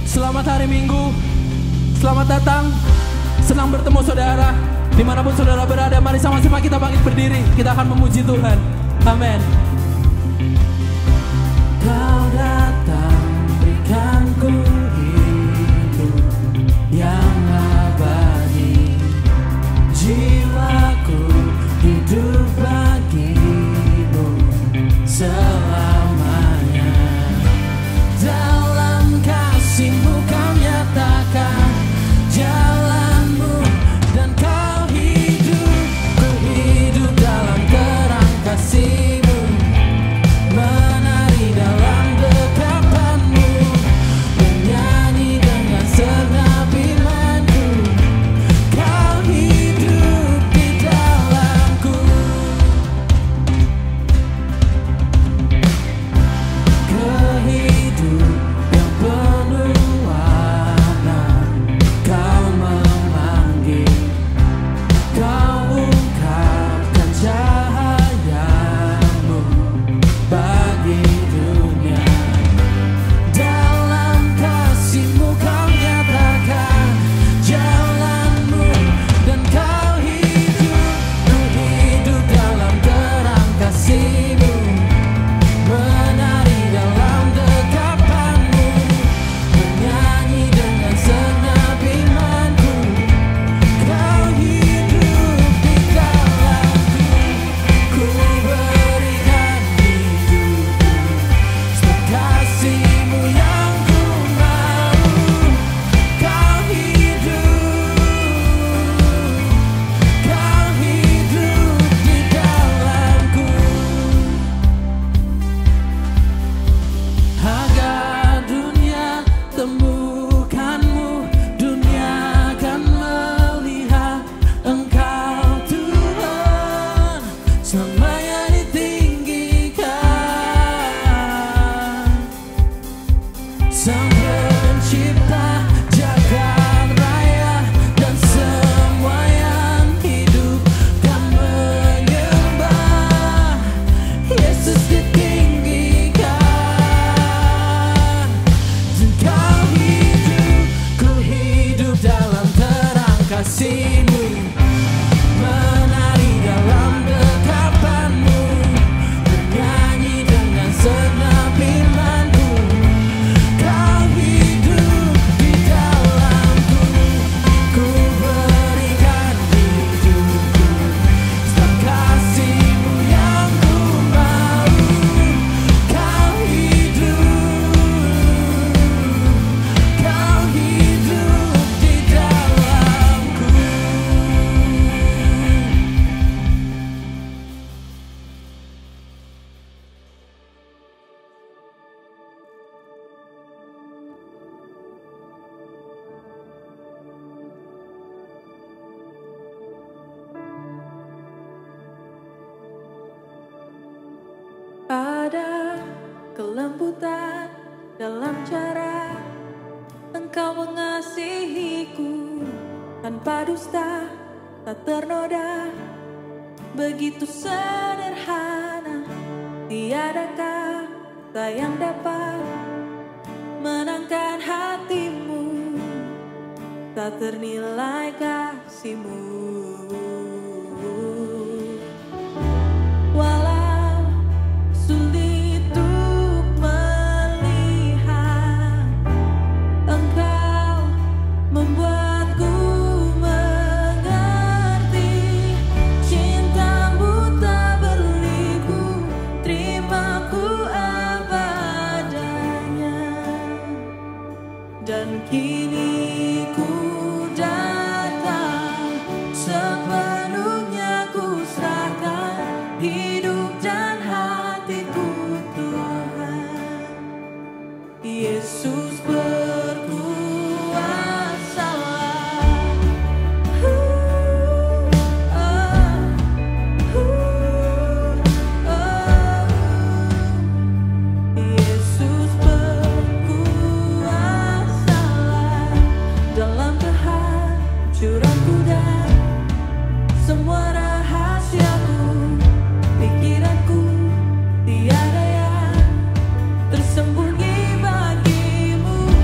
Selamat hari Minggu, selamat datang. Senang bertemu saudara. Dimanapun saudara berada, mari sama-sama kita bangkit berdiri. Kita akan memuji Tuhan. Amin. Kau datang berikanku hidup yang abadi. Jiwaku hidup bagimu selamanya. Dalam kasih-Mu kau nyatakan jalan-Mu, dan kau hidup, ku hidup dalam terang kasih-Mu, menari dalam dekapan-Mu, menyanyi dengan segenap imanku. Kau hidup di dalamku. Kehidup yang penuh warna, kau memanggil, kau ungkapkan cahayamu bagi dunia. Dalam kasih-Mu kau nyatakan jalan-Mu, dan kau hidup, ku hidup dalam terang kasih-Mu, menari dalam dekapan-Mu, menyanyi dengan segenap imanku. Kau hidup di dalamku, ku berikan hidupku, sebab kasih-Mu yang ku mau. Kau hidup di dalamku. Agar dunia temukan-Mu, dunia akan melihat Engkau Tuhan, selamanya ditinggikan. Sang pencipta jagat raya dan semua yang hidup dan menyembah Yesus ditinggikan. Dan kau hidup, ku hidup dalam terang kasih-Mu, menari dalam dekapan-Mu, menyanyi dengan segenap imanku. Kau hidup di dalamku, ku berikan hidupku, sebab kasih-Mu yang ku mau. Kau hidup di dalamku. Ada kelembutan dalam cara Engkau mengasihiku, tanpa dusta, tak ternoda, begitu sederhana. Tiada kata yang dapat menangkan hatimu, tak ternilai kasih-Mu. Walau sulit untuk melihat, Engkau membuatku mengerti. Cinta-Mu tak berliku, terimaku apa adanya. Dan kini ku datang, sepenuhnya ku serahkan hidup dan hatiku Tuhan. Yesus berkuasalah. Yesus berkuasalah dalam kehancuranku dan semua rahasiaku, pikiranku tiada yang tersembunyi bagimu.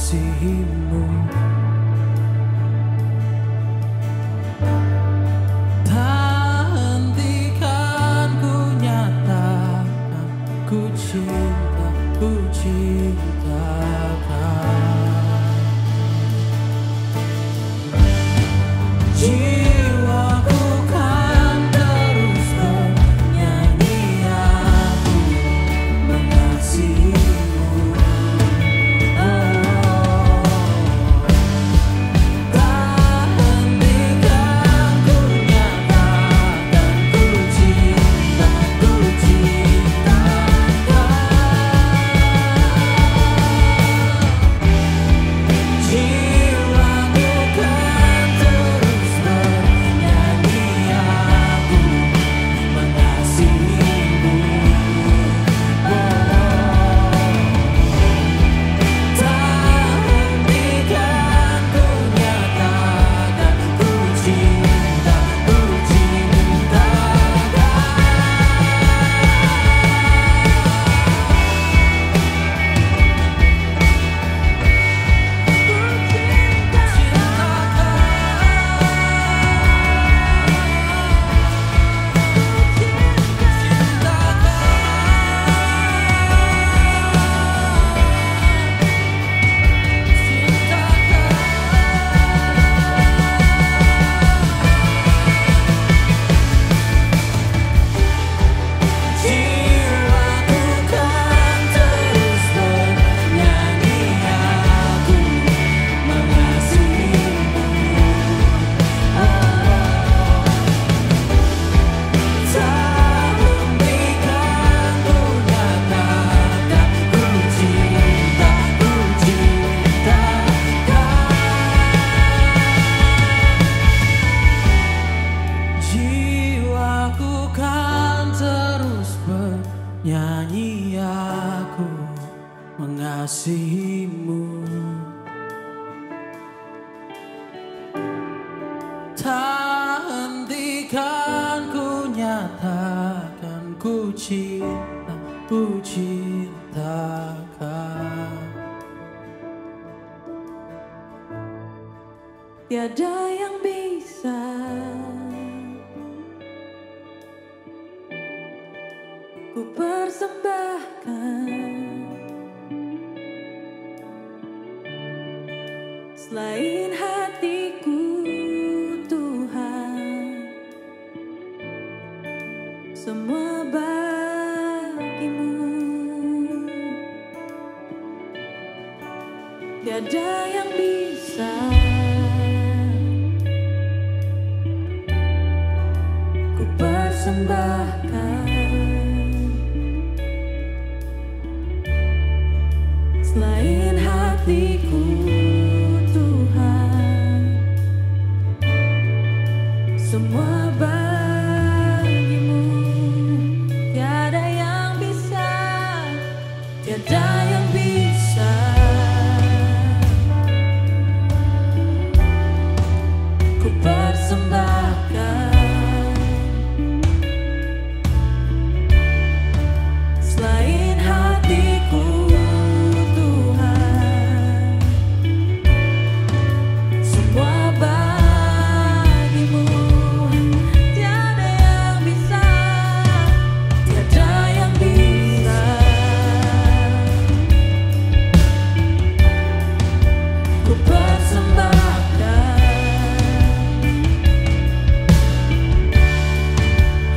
mengasihimu. Tak hentikan ku nyatakan ku cinta, ku cintakan. Jiwaku kan terus bernyanyi, aku mengasihimu. Tak hentikan ku nyatakan ku cinta, ku cintakan. Jiwaku kan terus bernyanyi, aku mengasihimu. Tak hentikan ku nyatakan ku cinta, ku cintakan. Jiwaku kan terus bernyanyi, aku mengasihimu. Tak hentikan ku nyatakan ku cinta, ku cintakan. Jiwaku kan terus bernyanyi, aku mengasihimu. Tak hentikan ku nyatakan ku cinta, ku cintakan. Tiada yang bisa ku persembahkan selain hatiku, Tuhan. Semua bagimu. Tiada yang bisa ku persembahkan selain hatiku, Tuhan. Semua bagimu. Tiada yang bisa, tiada yang bisa ku persembahkan selain hatiku, Tuhan. Semua bagimu. Tiada yang bisa, tiada yang bisa ku persembahkan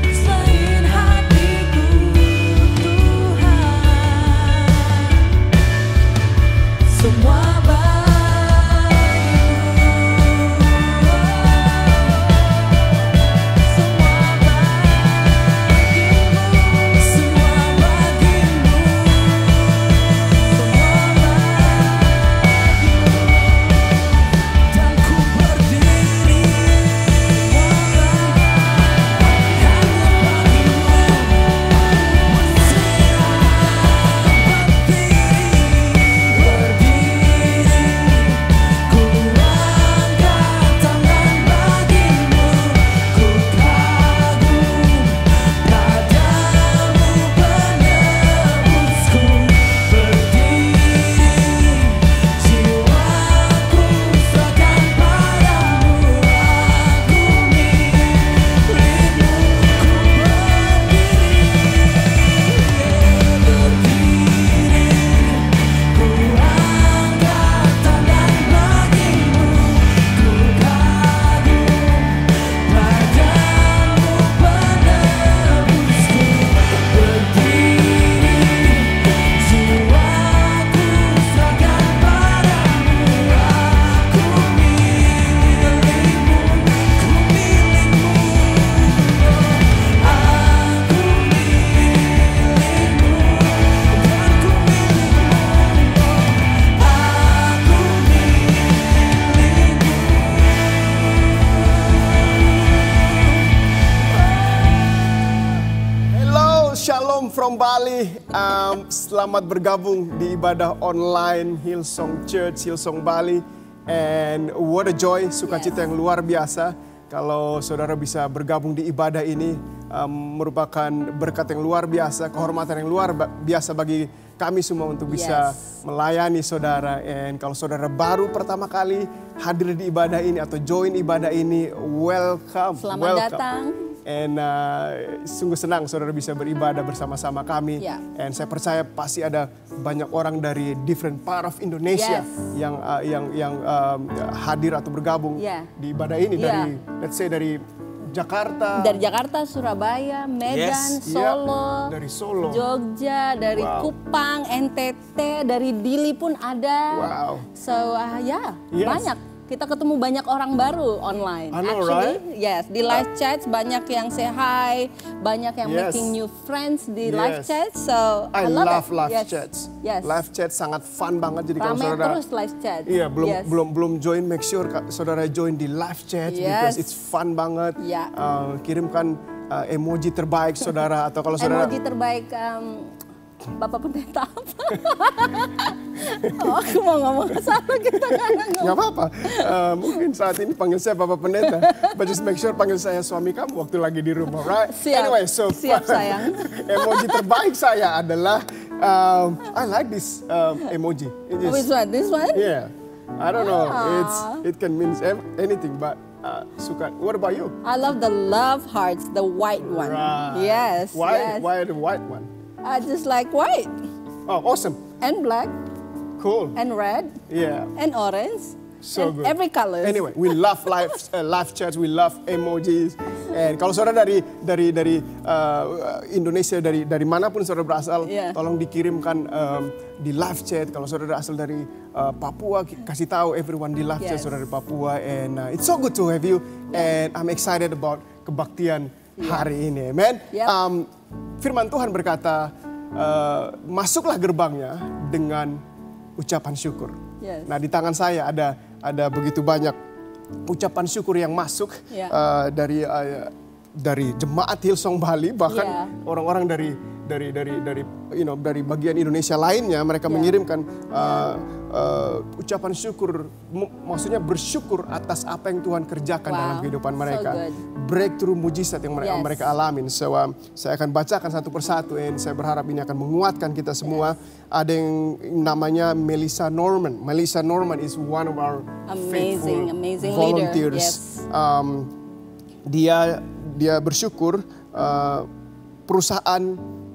selain hatiku, Tuhan. Semua berdiri Bali, selamat bergabung di ibadah online Hillsong Church, Hillsong Bali. And what a joy, sukacita yang luar biasa. Kalau saudara bisa bergabung di ibadah ini, merupakan berkat yang luar biasa, kehormatan yang luar biasa bagi kami semua untuk bisa melayani saudara. And kalau saudara baru pertama kali hadir di ibadah ini atau join ibadah ini, welcome. Selamat datang. And sungguh senang saudara bisa beribadah bersama-sama kami. And saya percaya pasti ada banyak orang dari different part of Indonesia yang hadir atau bergabung di ibadah ini dari, let's say dari Jakarta. Dari Jakarta, Surabaya, Medan, Solo, dari Solo, Jogja, dari Kupang, NTT, dari Dili pun ada. Wow. So banyak. Kita ketemu banyak orang baru online. I know, Actually, right? yes, di live chats banyak yang say hi, banyak yang making new friends di live chats. So I love live chats. Yes. Live chat sangat fun banget. Jadi kalau Rame saudara terus live chat. Iya, belum join, make sure saudara join di live chat because it's fun banget. Kirimkan emoji terbaik saudara atau kalau saudara emoji terbaik Bapak Pendeta apa? Aku mau ngomong salah kita nggak apa-apa. Mungkin saat ini panggil saya Bapak Pendeta, but just make sure panggil saya suami kamu waktu lagi di rumah, right? Siap. Anyway, so siap sayang. Emoji terbaik saya adalah I like this emoji. Which one? This one? Yeah, I don't know. It can mean anything, but suka. What about you? I love the love hearts, the white one. Right. Yes. Why the white one? I just like white. Oh, awesome. And black. Cool. And red. Yeah. And orange. So and good. Every color. Anyway, we love live chats, we love emojis. And kalau saudara dari Indonesia, dari manapun saudara berasal, tolong dikirimkan di live chat. Kalau saudara asal dari Papua, kasih tahu everyone di live chat saudara dari Papua. And it's so good to have you. And I'm excited about kebaktian hari ini, amen. Firman Tuhan berkata, masuklah gerbangnya dengan ucapan syukur. Nah, di tangan saya ada begitu banyak ucapan syukur yang masuk dari jemaat Hillsong Bali, bahkan orang-orang dari bagian Indonesia lainnya, mereka mengirimkan ucapan syukur, maksudnya bersyukur atas apa yang Tuhan kerjakan dalam kehidupan mereka. Breakthrough mujizat yang mereka alamin. So, saya akan bacakan satu persatu, and saya berharap ini akan menguatkan kita semua. Ada yang namanya Melissa Norman. Melissa Norman is one of our amazing volunteers. Dia bersyukur perusahaan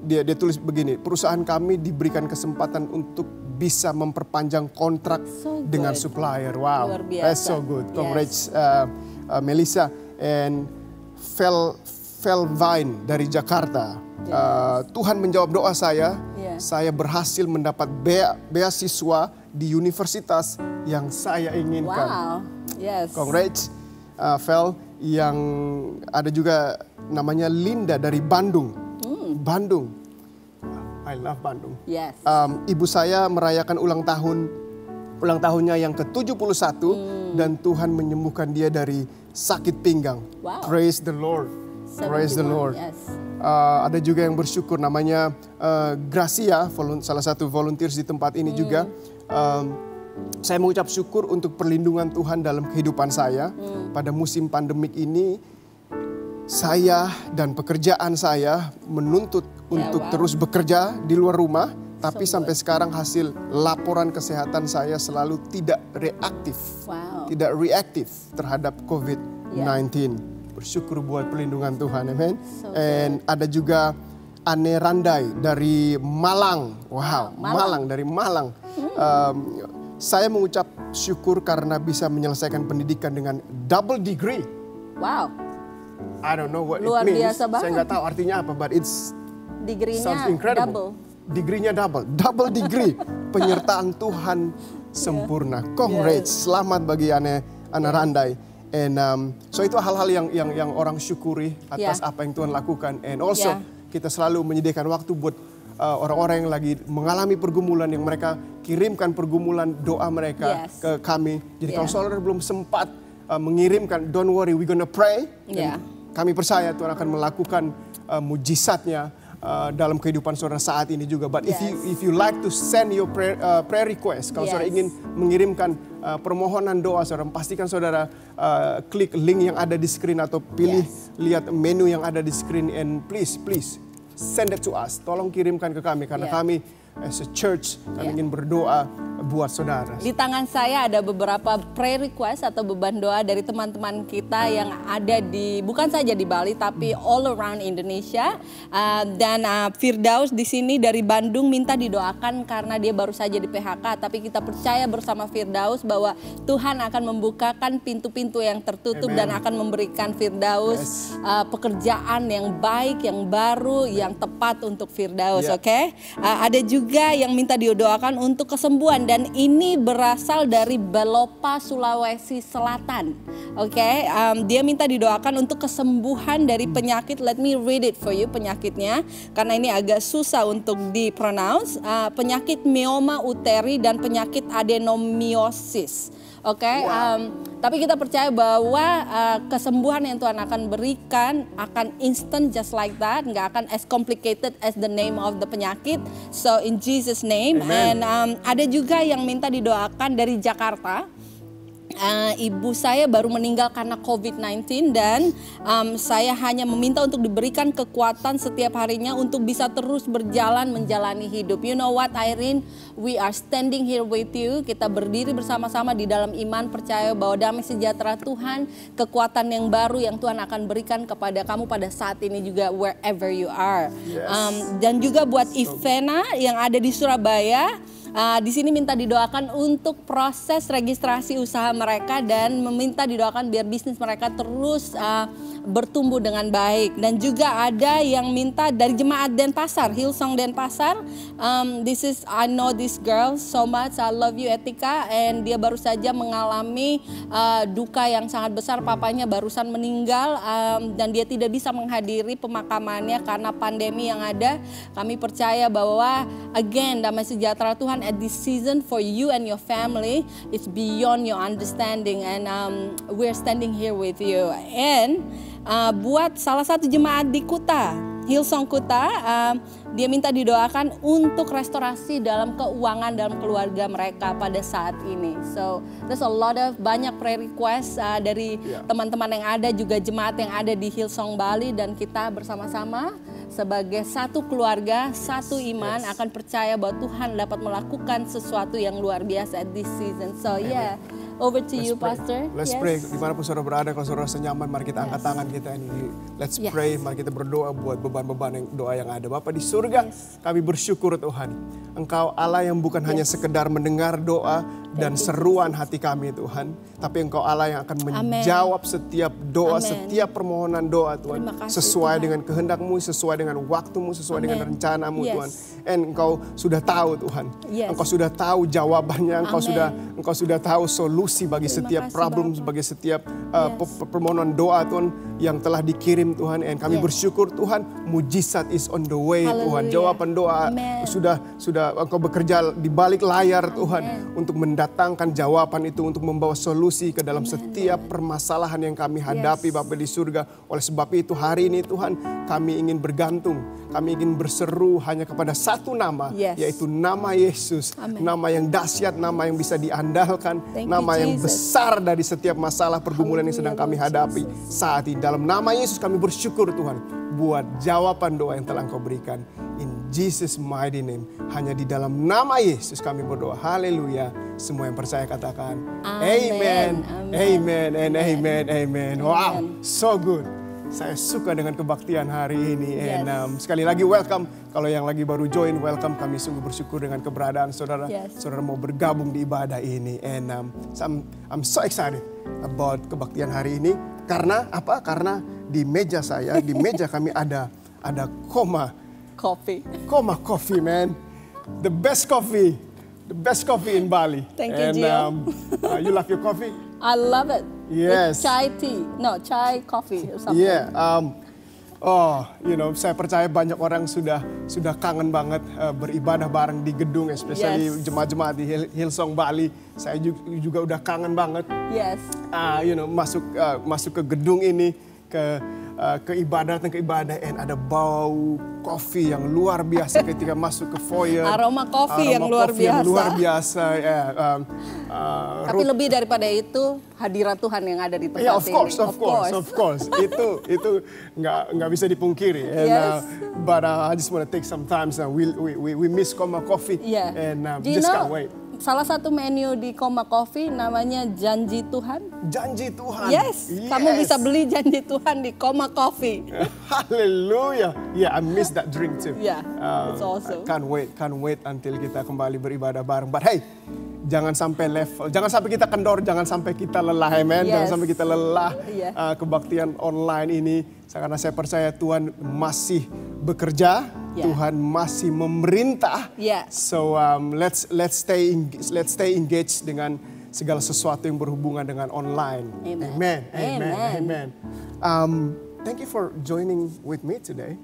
dia tulis begini, perusahaan kami diberikan kesempatan untuk bisa memperpanjang kontrak dengan supplier. Wow, that's so good. Congrats Melissa. And Felvine dari Jakarta. Tuhan menjawab doa saya. Saya berhasil mendapat beasiswa di universitas yang saya inginkan. Wow, yes. Congrats, Fel. Yang ada juga namanya Linda dari Bandung. Bandung. I love Bandung. Yes. Ibu saya merayakan ulang tahunnya yang ke-71 dan Tuhan menyembuhkan dia dari sakit pinggang. Wow. Praise the Lord. Praise the Lord. Yes. Ada juga yang bersyukur namanya Gracia, salah satu volunteers di tempat ini juga. Saya mengucap syukur untuk perlindungan Tuhan dalam kehidupan saya. Pada musim pandemik ini, saya dan pekerjaan saya menuntut untuk terus bekerja di luar rumah. Tapi sampai sekarang hasil laporan kesehatan saya selalu tidak reaktif terhadap COVID-19. Bersyukur buat perlindungan Tuhan, amen. And ada juga Ane Randai dari Malang. Wow, Malang dari Malang. Saya mengucap syukur karena bisa menyelesaikan pendidikan dengan double degree. Wow. I don't know what Luar it means. Biasa banget. Saya nggak tahu artinya apa, but it's Degree-nya incredible. Degree-nya double degree. Penyertaan Tuhan sempurna. Congrats, selamat bagi Ane Randai. And so itu hal-hal yang orang syukuri atas apa yang Tuhan lakukan. And also kita selalu menyediakan waktu buat orang-orang yang lagi mengalami pergumulan, yang mereka kirimkan pergumulan doa mereka ke kami. Jadi kalau saudara belum sempat mengirimkan, don't worry, we're gonna pray. Dan kami percaya Tuhan akan melakukan mujizatnya dalam kehidupan saudara saat ini juga. But if you like to send your prayer request, kalau saudara ingin mengirimkan permohonan doa saudara, pastikan saudara klik link yang ada di screen atau pilih lihat menu yang ada di screen, and please send it to us. Tolong kirimkan ke kami karena kami as a church kami ingin berdoa buat saudara. Di tangan saya ada beberapa prayer request atau beban doa dari teman-teman kita yang ada di, bukan saja di Bali tapi all around Indonesia. Dan Firdaus di sini dari Bandung minta didoakan karena dia baru saja di PHK, tapi kita percaya bersama Firdaus bahwa Tuhan akan membukakan pintu-pintu yang tertutup dan akan memberikan Firdaus pekerjaan yang baik, yang baru, yang tepat untuk Firdaus. Oke? Ada juga yang minta didoakan untuk kesembuhan, dan ini berasal dari Belopa, Sulawesi Selatan. Oke, dia minta didoakan untuk kesembuhan dari penyakit. Let me read it for you penyakitnya, karena ini agak susah untuk dipronounce. Penyakit myoma uteri dan penyakit adenomyosis. Oke, tapi kita percaya bahwa kesembuhan yang Tuhan akan berikan akan instant just like that, nggak akan as complicated as the name of the penyakit. So in Jesus name. And ada juga yang minta didoakan dari Jakarta. Ibu saya baru meninggal karena COVID-19 dan saya hanya meminta untuk diberikan kekuatan setiap harinya untuk bisa terus berjalan menjalani hidup. You know what, Irene? We are standing here with you. Kita berdiri bersama-sama di dalam iman, percaya bahwa damai sejahtera Tuhan, kekuatan yang baru yang Tuhan akan berikan kepada kamu pada saat ini juga wherever you are. Dan juga buat Ivena yang ada di Surabaya. Di sini minta didoakan untuk proses registrasi usaha mereka dan meminta didoakan biar bisnis mereka terus bertumbuh dengan baik. Dan juga ada yang minta dari jemaat Denpasar, Hillsong Denpasar. I know this girl so much. I love you, Etika. And dia baru saja mengalami duka yang sangat besar. Papanya barusan meninggal dan dia tidak bisa menghadiri pemakamannya karena pandemi yang ada. Kami percaya bahwa again damai sejahtera Tuhan at this season for you and your family is beyond your understanding, and we're standing here with you. And buat salah satu jemaat di Kuta, Hillsong Kuta, dia minta didoakan untuk restorasi dalam keuangan dalam keluarga mereka pada saat ini. So there's a lot of banyak prayer request dari teman-teman yang ada, juga jemaat yang ada di Hillsong Bali, dan kita bersama-sama sebagai satu keluarga, satu iman akan percaya bahwa Tuhan dapat melakukan sesuatu yang luar biasa at this season. So over to you, Pastor. Let's pray. Dimanapun saudara berada, kalau saudara senyaman, mari kita angkat tangan kita ini. Let's pray. Mari kita berdoa buat beban-beban doa yang ada. Bapa di surga, kami bersyukur Tuhan. Engkau Allah yang bukan hanya sekedar mendengar doa dan seruan hati kami Tuhan, tapi Engkau Allah yang akan menjawab setiap doa, setiap permohonan doa Tuhan, sesuai dengan kehendak-Mu, sesuai dengan waktu-Mu, sesuai dengan rencana-Mu Tuhan. And Engkau sudah tahu Tuhan, Engkau sudah tahu jawabannya, Engkau sudah tahu solusi bagi setiap problem, bagi setiap permohonan doa Tuhan yang telah dikirim Tuhan. And kami bersyukur Tuhan, mujizat is on the way Tuhan. Jawaban doa sudah Engkau bekerja di balik layar Tuhan untuk mendatangkan jawaban itu, untuk membawa solusi ke dalam setiap permasalahan yang kami hadapi Bapa di surga. Oleh sebab itu hari ini Tuhan, kami ingin bergantung, kami ingin berseru hanya kepada satu nama, yaitu nama Yesus. Nama yang dahsyat, nama yang bisa diandalkan, nama yang besar dari setiap masalah pergumulan yang sedang kami hadapi saat ini. Dalam nama Yesus kami bersyukur Tuhan buat jawaban doa yang telah Engkau berikan. In Jesus mighty name. Hanya di dalam nama Yesus kami berdoa. Haleluya. Semua yang percaya katakan amen. Amen and amen. Amen. Wow, so good. Saya suka dengan kebaktian hari ini. And sekali lagi welcome. Kalau yang lagi baru join, welcome. Kami sungguh bersyukur dengan keberadaan saudara. Saudara mau bergabung di ibadah ini. And I'm so excited about kebaktian hari ini. Karena apa? Karena di meja saya, di meja kami ada Koma Coffee, man. The best coffee in Bali. Thank you, Gio. You love your coffee? I love it. Yes. With chai coffee or something. Yeah. Saya percaya banyak orang sudah kangen banget beribadah bareng di gedung, especially jemaat-jemaat di Hillsong Bali. Saya juga udah kangen banget. Yes. Masuk ke gedung ini, ke ke ibadah and ada bau kopi yang luar biasa ketika masuk ke foyer. Aroma kopi yang luar biasa. Tapi lebih daripada itu hadirat Tuhan yang ada di tempat ini. Of course. itu nggak bisa dipungkiri. And, but I just want to take some time. We miss Koma Coffee. Yeah. And just can't wait. Salah satu menu di Koma Coffee namanya Janji Tuhan. Janji Tuhan. Yes. Kamu bisa beli Janji Tuhan di Koma Coffee. Hallelujah. Yeah, I miss that drink too. Yeah, it's awesome. Can't wait until kita kembali beribadah bareng. But hey, jangan sampai kita kendor, jangan sampai kita lelah, amen. Jangan sampai kita lelah kebaktian online ini. Karena saya percaya Tuhan masih bekerja, Tuhan masih memerintah. So let's stay engaged dengan segala sesuatu yang berhubungan dengan online. Amen. Thank you for joining with me today.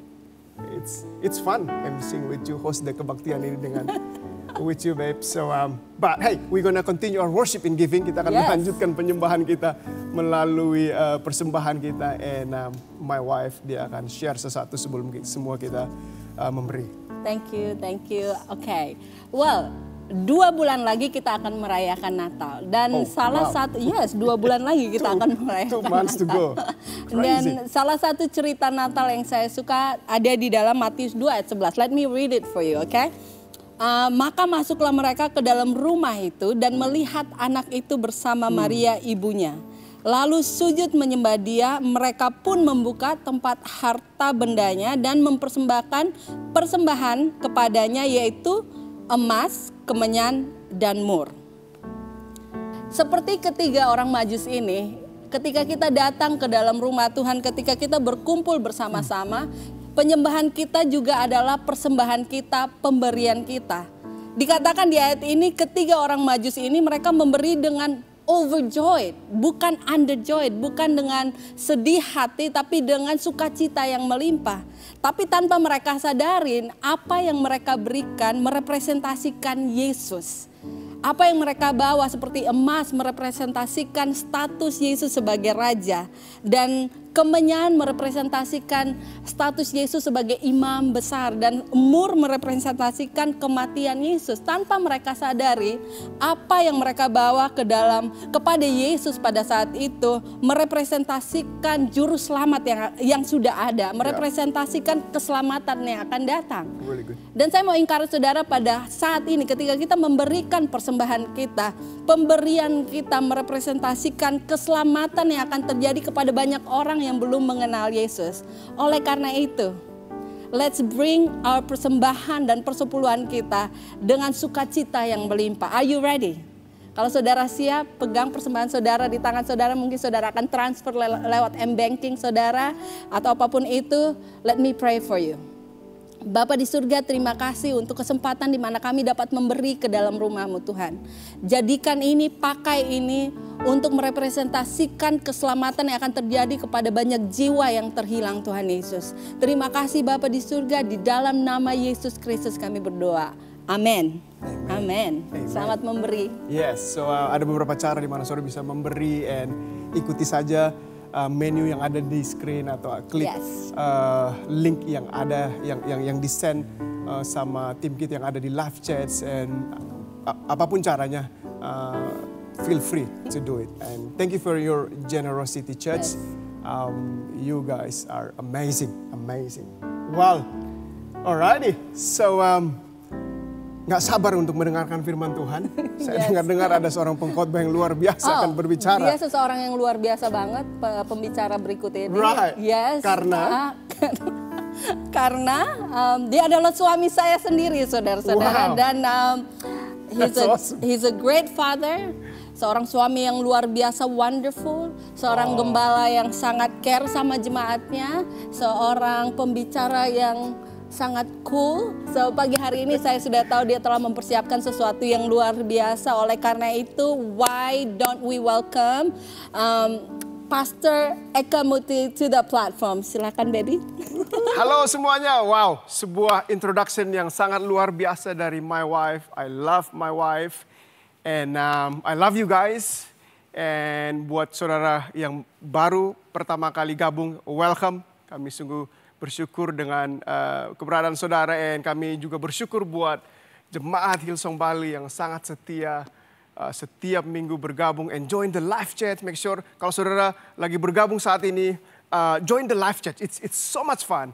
It's fun emceeing with you, host the kebaktian ini dengan with you, babe. So, but hey, we're gonna continue our worship in giving. Kita akan melanjutkan penyembahan kita melalui persembahan kita. And my wife, dia akan share sesuatu sebelum semua kita memberi. Thank you. Okay. Well, 2 bulan lagi kita akan merayakan Natal. Dan 2 bulan lagi kita akan merayakan 2 months to go. Dan salah satu cerita Natal yang saya suka ada di dalam Matius 2 ayat 11. Let me read it for you, okay? Maka masuklah mereka ke dalam rumah itu dan melihat anak itu bersama Maria ibunya. Lalu sujud menyembah dia, mereka pun membuka tempat harta bendanya dan mempersembahkan persembahan kepadanya yaitu emas, kemenyan, dan mur. Seperti ketiga orang Majus ini, ketika kita datang ke dalam rumah Tuhan, ketika kita berkumpul bersama-sama, penyembahan kita juga adalah persembahan kita, pemberian kita. Dikatakan di ayat ini ketiga orang Majus ini mereka memberi dengan overjoyed, bukan underjoyed, bukan dengan sedih hati tapi dengan sukacita yang melimpah. Tapi tanpa mereka sadarin apa yang mereka berikan merepresentasikan Yesus. Apa yang mereka bawa seperti emas merepresentasikan status Yesus sebagai raja. Dan kemenyan merepresentasikan status Yesus sebagai imam besar. Dan mur merepresentasikan kematian Yesus. Tanpa mereka sadari apa yang mereka bawa kepada Yesus pada saat itu merepresentasikan juru selamat yang sudah ada. Merepresentasikan keselamatan yang akan datang. Dan saya mau encourage saudara pada saat ini ketika kita memberikan persembahan kita, pemberian kita merepresentasikan keselamatan yang akan terjadi kepada banyak orang yang belum mengenal Yesus. Oleh karena itu, let's bring our persembahan dan persepuluhan kita dengan sukacita yang berlimpah. Are you ready? Kalau saudara siap, pegang persembahan saudara di tangan saudara, mungkin saudara akan transfer lewat M-Banking saudara atau apapun itu. Let me pray for you. Bapa di surga, terima kasih untuk kesempatan di mana kami dapat memberi ke dalam rumah-Mu Tuhan. Jadikan ini, pakai ini untuk merepresentasikan keselamatan yang akan terjadi kepada banyak jiwa yang terhilang Tuhan Yesus. Terima kasih Bapa di surga, di dalam nama Yesus Kristus kami berdoa. Amin. Amin. Selamat memberi. Yes, so ada beberapa cara di mana saudara bisa memberi and ikuti saja menu yang ada di screen atau klik link yang ada yang di-send sama tim kita yang ada di live chats and apapun caranya feel free to do it. And thank you for your generosity, church. You guys are amazing. Well, alrighty. So nggak sabar untuk mendengarkan firman Tuhan. Saya dengar ada seorang pengkhotbah yang luar biasa akan berbicara. Dia seseorang yang luar biasa banget, pembicara berikut ini. Right. Yes. Karena dia adalah suami saya sendiri, saudara-saudara. Wow. Dan awesome. he's a great father. Seorang suami yang luar biasa wonderful, seorang gembala yang sangat care sama jemaatnya, seorang pembicara yang sangat cool. So pagi hari ini saya sudah tahu dia telah mempersiapkan sesuatu yang luar biasa. Oleh karena itu, why don't we welcome Pastor Eka Muti to the platform. Silakan, baby. Halo semuanya. Wow, sebuah introduction yang sangat luar biasa dari my wife. I love my wife and I love you guys. And buat saudara yang baru pertama kali gabung, welcome. Kami sungguh bersyukur dengan keberadaan saudara, and kami juga bersyukur buat jemaat Hillsong Bali yang sangat setia setiap minggu bergabung and join the live chat. Make sure kalau saudara lagi bergabung saat ini, join the live chat. It's so much fun.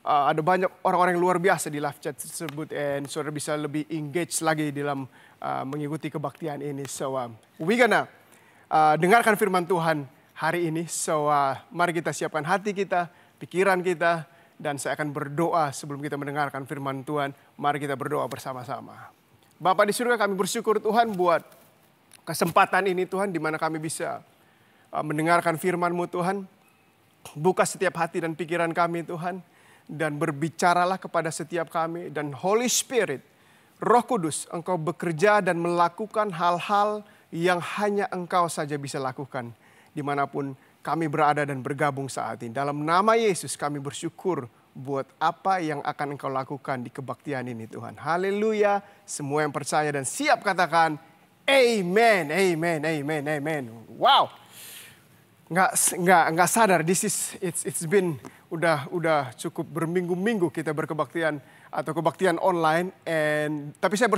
Ada banyak orang-orang yang luar biasa di live chat tersebut, and saudara bisa lebih engage lagi dalam mengikuti kebaktian ini. So we gonna dengarkan firman Tuhan hari ini. So mari kita siapkan hati kita, pikiran kita, dan saya akan berdoa sebelum kita mendengarkan firman Tuhan. Mari kita berdoa bersama-sama. Bapa di surga, kami bersyukur Tuhan buat kesempatan ini Tuhan, di mana kami bisa mendengarkan firman-Mu Tuhan. Buka setiap hati dan pikiran kami Tuhan, dan berbicaralah kepada setiap kami. Dan Holy Spirit, Roh Kudus, Engkau bekerja dan melakukan hal-hal yang hanya Engkau saja bisa lakukan dimanapun kami berada dan bergabung saat ini. Dalam nama Yesus kami bersyukur buat apa yang akan Engkau lakukan di kebaktian ini Tuhan. Haleluya. Semua yang percaya dan siap katakan amen, amen, amen, amen. Wow. Nggak sadar, it's been udah cukup berminggu-minggu kita berkebaktian atau kebaktian online, tapi saya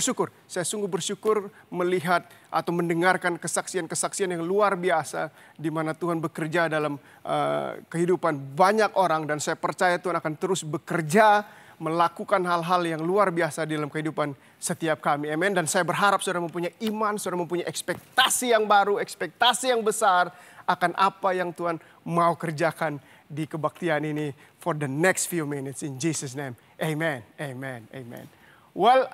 sungguh bersyukur melihat atau mendengarkan kesaksian-kesaksian yang luar biasa di mana Tuhan bekerja dalam kehidupan banyak orang, dan saya percaya Tuhan akan terus bekerja melakukan hal-hal yang luar biasa di dalam kehidupan setiap kami. Amin. Dan saya berharap saudara mempunyai iman, saudara mempunyai ekspektasi yang baru, ekspektasi yang besar akan apa yang Tuhan mau kerjakan di kebaktian ini for the next few minutes. In Jesus' name, amen, amen, amen. Well,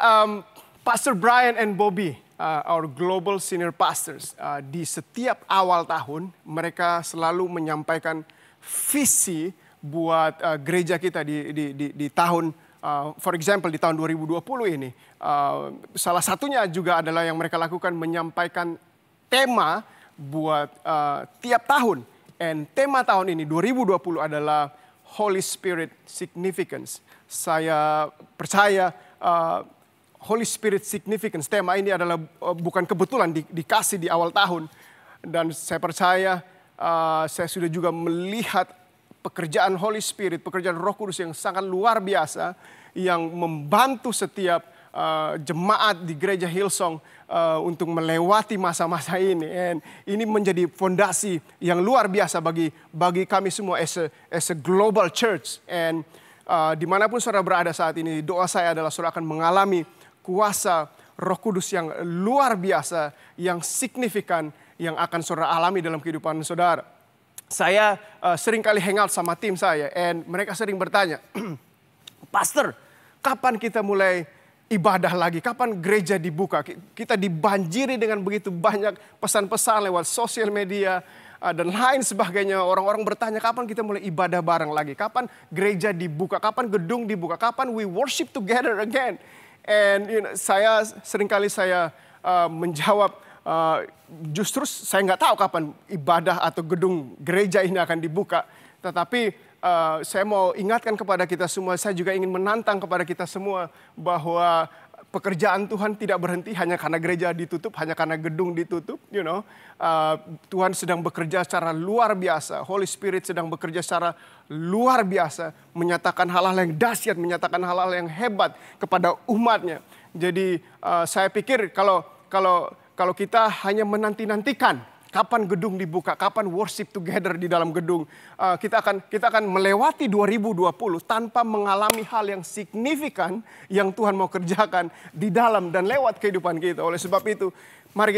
Pastor Brian and Bobby, our global senior pastors, di setiap awal tahun mereka selalu menyampaikan visi buat gereja kita di tahun, for example di tahun 2020 ini. Salah satunya juga adalah yang mereka lakukan, menyampaikan tema buat tiap tahun. And tema tahun ini 2020 adalah Holy Spirit Significance. Saya percaya Holy Spirit Significance, tema ini adalah bukan kebetulan dikasih di awal tahun. Dan saya percaya saya sudah juga melihat pekerjaan Holy Spirit, pekerjaan Roh Kudus yang sangat luar biasa, yang membantu setiap jemaat di gereja Hillsong untuk melewati masa-masa ini. And ini menjadi fondasi yang luar biasa bagi kami semua as a global church. And dimanapun saudara berada saat ini, doa saya adalah saudara akan mengalami kuasa Roh Kudus yang luar biasa, yang signifikan, yang akan saudara alami dalam kehidupan saudara. Saya sering kali hangout sama tim saya, and mereka sering bertanya, Pastor, kapan kita mulai ibadah lagi? Kapan gereja dibuka? Kita dibanjiri dengan begitu banyak pesan-pesan lewat sosial media dan lain sebagainya. Orang-orang bertanya, kapan kita mulai ibadah bareng lagi? Kapan gereja dibuka? Kapan gedung dibuka? Kapan we worship together again? And saya seringkali menjawab, justru saya nggak tahu kapan ibadah atau gedung gereja ini akan dibuka. Tetapi saya mau ingatkan kepada kita semua, saya juga ingin menantang kepada kita semua bahwa pekerjaan Tuhan tidak berhenti hanya karena gereja ditutup, hanya karena gedung ditutup. Tuhan sedang bekerja secara luar biasa. Holy Spirit sedang bekerja secara luar biasa, menyatakan hal-hal yang dahsyat, menyatakan hal-hal yang hebat kepada umatnya. Jadi saya pikir kalau kita hanya menanti-nantikan kapan gedung dibuka, kapan worship together di dalam gedung, kita akan melewati 2020 tanpa mengalami hal yang signifikan yang Tuhan mau kerjakan di dalam dan lewat kehidupan kita. Oleh sebab itu, mari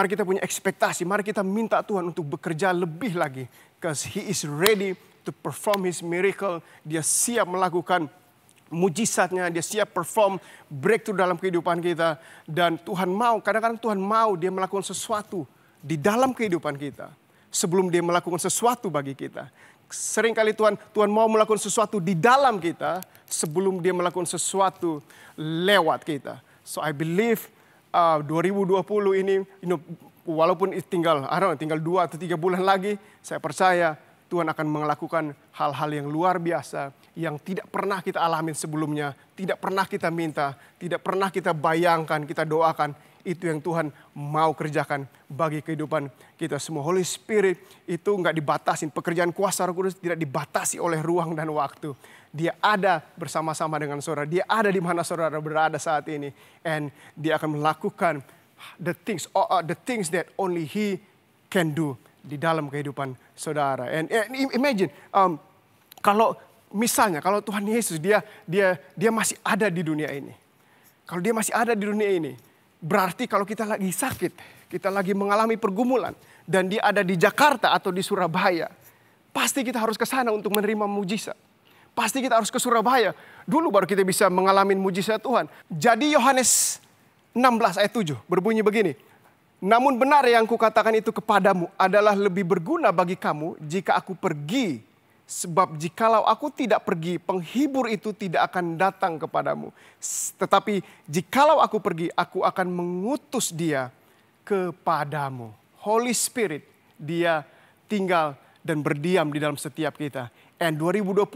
kita punya ekspektasi, mari kita minta Tuhan untuk bekerja lebih lagi, because He is ready to perform His miracle. Dia siap melakukan mujizatnya, dia siap perform breakthrough dalam kehidupan kita. Dan Tuhan mau, kadang-kadang Tuhan mau dia melakukan sesuatu di dalam kehidupan kita sebelum dia melakukan sesuatu bagi kita. Seringkali Tuhan mau melakukan sesuatu di dalam kita sebelum dia melakukan sesuatu lewat kita. So I believe 2020 ini, walaupun tinggal 2 atau 3 bulan lagi, saya percaya Tuhan akan melakukan hal-hal yang luar biasa yang tidak pernah kita alamin sebelumnya, tidak pernah kita minta, tidak pernah kita bayangkan, kita doakan. itu yang Tuhan mau kerjakan bagi kehidupan kita semua. Holy Spirit itu nggak dibatasi. Pekerjaan kuasa Roh Kudus tidak dibatasi oleh ruang dan waktu. Dia ada bersama-sama dengan saudara. Dia ada di mana saudara berada saat ini. And dia akan melakukan the things that only He can do di dalam kehidupan saudara. And imagine, kalau misalnya kalau Tuhan Yesus dia masih ada di dunia ini. Kalau dia masih ada di dunia ini, berarti kalau kita lagi sakit, kita lagi mengalami pergumulan, dan dia ada di Jakarta atau di Surabaya, pasti kita harus ke sana untuk menerima mujizat. Pasti kita harus ke Surabaya dulu baru kita bisa mengalami mujizat Tuhan. Jadi Yohanes 16 ayat 7 berbunyi begini. Namun benar yang kukatakan itu kepadamu adalah lebih berguna bagi kamu jika aku pergi. Sebab jikalau aku tidak pergi, penghibur itu tidak akan datang kepadamu. Tetapi jikalau aku pergi, aku akan mengutus dia kepadamu. Holy Spirit, dia tinggal dan berdiam di dalam setiap kita. And 2020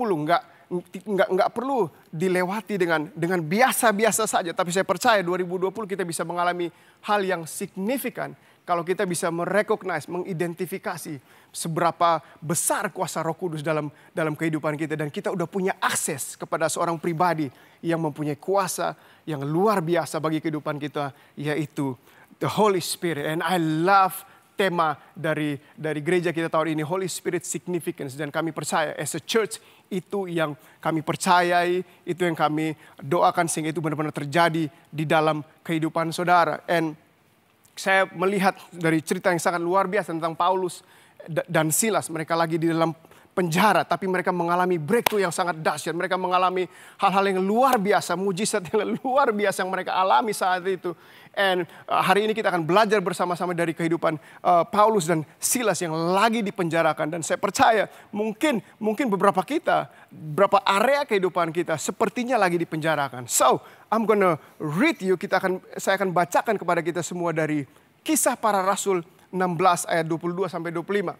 nggak perlu dilewati dengan biasa-biasa saja. Tapi saya percaya 2020 kita bisa mengalami hal yang signifikan kalau kita bisa merecognize, mengidentifikasi seberapa besar kuasa Roh Kudus dalam kehidupan kita. Dan kita udah punya akses kepada seorang pribadi yang mempunyai kuasa yang luar biasa bagi kehidupan kita, yaitu the Holy Spirit. And I love tema dari gereja kita tahun ini, Holy Spirit Significance. Dan kami percaya as a church, itu yang kami percayai, itu yang kami doakan sehingga itu benar-benar terjadi di dalam kehidupan saudara. And saya melihat dari cerita yang sangat luar biasa tentang Paulus dan Silas. Mereka lagi di dalam penjara, tapi mereka mengalami breakthrough yang sangat dahsyat. Mereka mengalami hal-hal yang luar biasa, mujizat yang luar biasa yang mereka alami saat itu. And hari ini kita akan belajar bersama-sama dari kehidupan Paulus dan Silas yang lagi dipenjarakan. Dan saya percaya mungkin beberapa area kehidupan kita sepertinya lagi dipenjarakan. So, I'm gonna read you, saya akan bacakan kepada kita semua dari Kisah Para Rasul 16 ayat 22 sampai 25.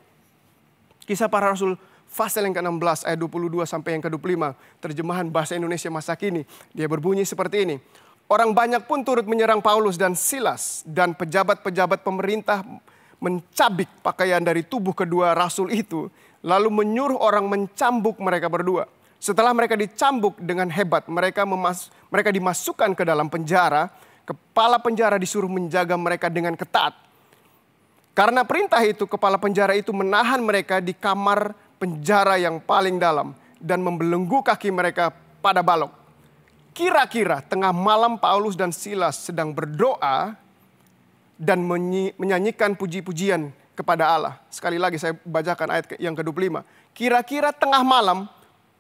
Kisah Para Rasul pasal yang ke-16 ayat 22 sampai yang ke-25. Terjemahan bahasa Indonesia masa kini. Dia berbunyi seperti ini. Orang banyak pun turut menyerang Paulus dan Silas, dan pejabat-pejabat pemerintah mencabik pakaian dari tubuh kedua rasul itu, lalu menyuruh orang mencambuk mereka berdua. Setelah mereka dicambuk dengan hebat, mereka dimasukkan ke dalam penjara. Kepala penjara disuruh menjaga mereka dengan ketat. Karena perintah itu, kepala penjara itu menahan mereka di kamar penjara yang paling dalam dan membelenggu kaki mereka pada balok. Kira-kira tengah malam Paulus dan Silas sedang berdoa dan menyanyikan puji-pujian kepada Allah. Sekali lagi saya bacakan ayat yang ke-25. Kira-kira tengah malam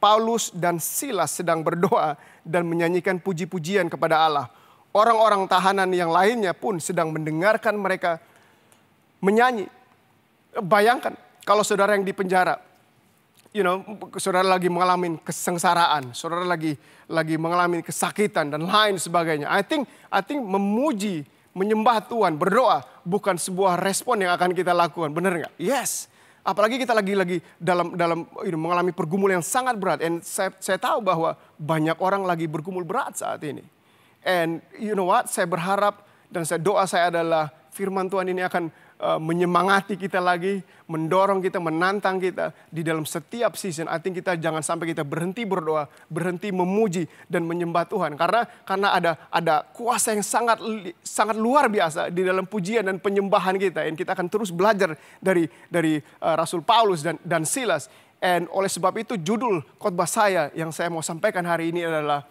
Paulus dan Silas sedang berdoa dan menyanyikan puji-pujian kepada Allah. Orang-orang tahanan yang lainnya pun sedang mendengarkan mereka menyanyi. Bayangkan kalau saudara yang di penjara, saudara lagi mengalami kesengsaraan, saudara lagi mengalami kesakitan dan lain sebagainya. I think memuji, menyembah Tuhan, berdoa bukan sebuah respon yang akan kita lakukan, benar nggak? Yes. Apalagi kita lagi dalam mengalami pergumulan yang sangat berat. And saya tahu bahwa banyak orang lagi bergumul berat saat ini. And you know what? Saya berharap dan doa saya adalah firman Tuhan ini akan menyemangati kita lagi, mendorong kita, menantang kita di dalam setiap season. I think kita jangan sampai kita berhenti berdoa, berhenti memuji dan menyembah Tuhan. Karena ada kuasa yang sangat luar biasa di dalam pujian dan penyembahan kita. Dan kita akan terus belajar dari Rasul Paulus dan Silas. And oleh sebab itu judul khotbah saya yang saya mau sampaikan hari ini adalah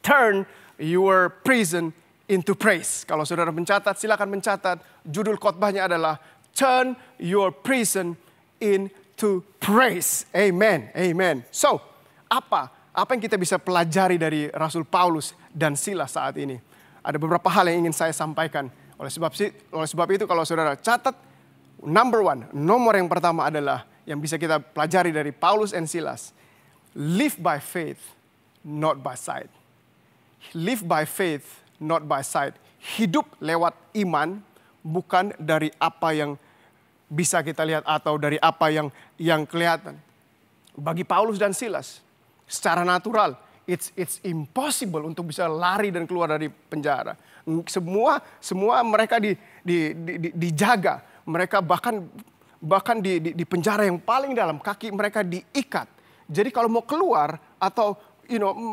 Turn Your Prison into Praise. Kalau saudara mencatat, silakan mencatat. Judul khotbahnya adalah Turn Your Prison into Praise. Amen, amen. So, apa yang kita bisa pelajari dari Rasul Paulus dan Silas saat ini? Ada beberapa hal yang ingin saya sampaikan. Oleh sebab itu kalau saudara catat, nomor yang pertama adalah yang bisa kita pelajari dari Paulus and Silas. Live by faith, not by sight. Live by faith, not by sight. Hidup lewat iman, bukan dari apa yang bisa kita lihat atau dari apa yang kelihatan. Bagi Paulus dan Silas, secara natural, it's impossible untuk bisa lari dan keluar dari penjara. Semua mereka dijaga. Mereka bahkan di penjara yang paling dalam, kaki mereka diikat. Jadi kalau mau keluar atau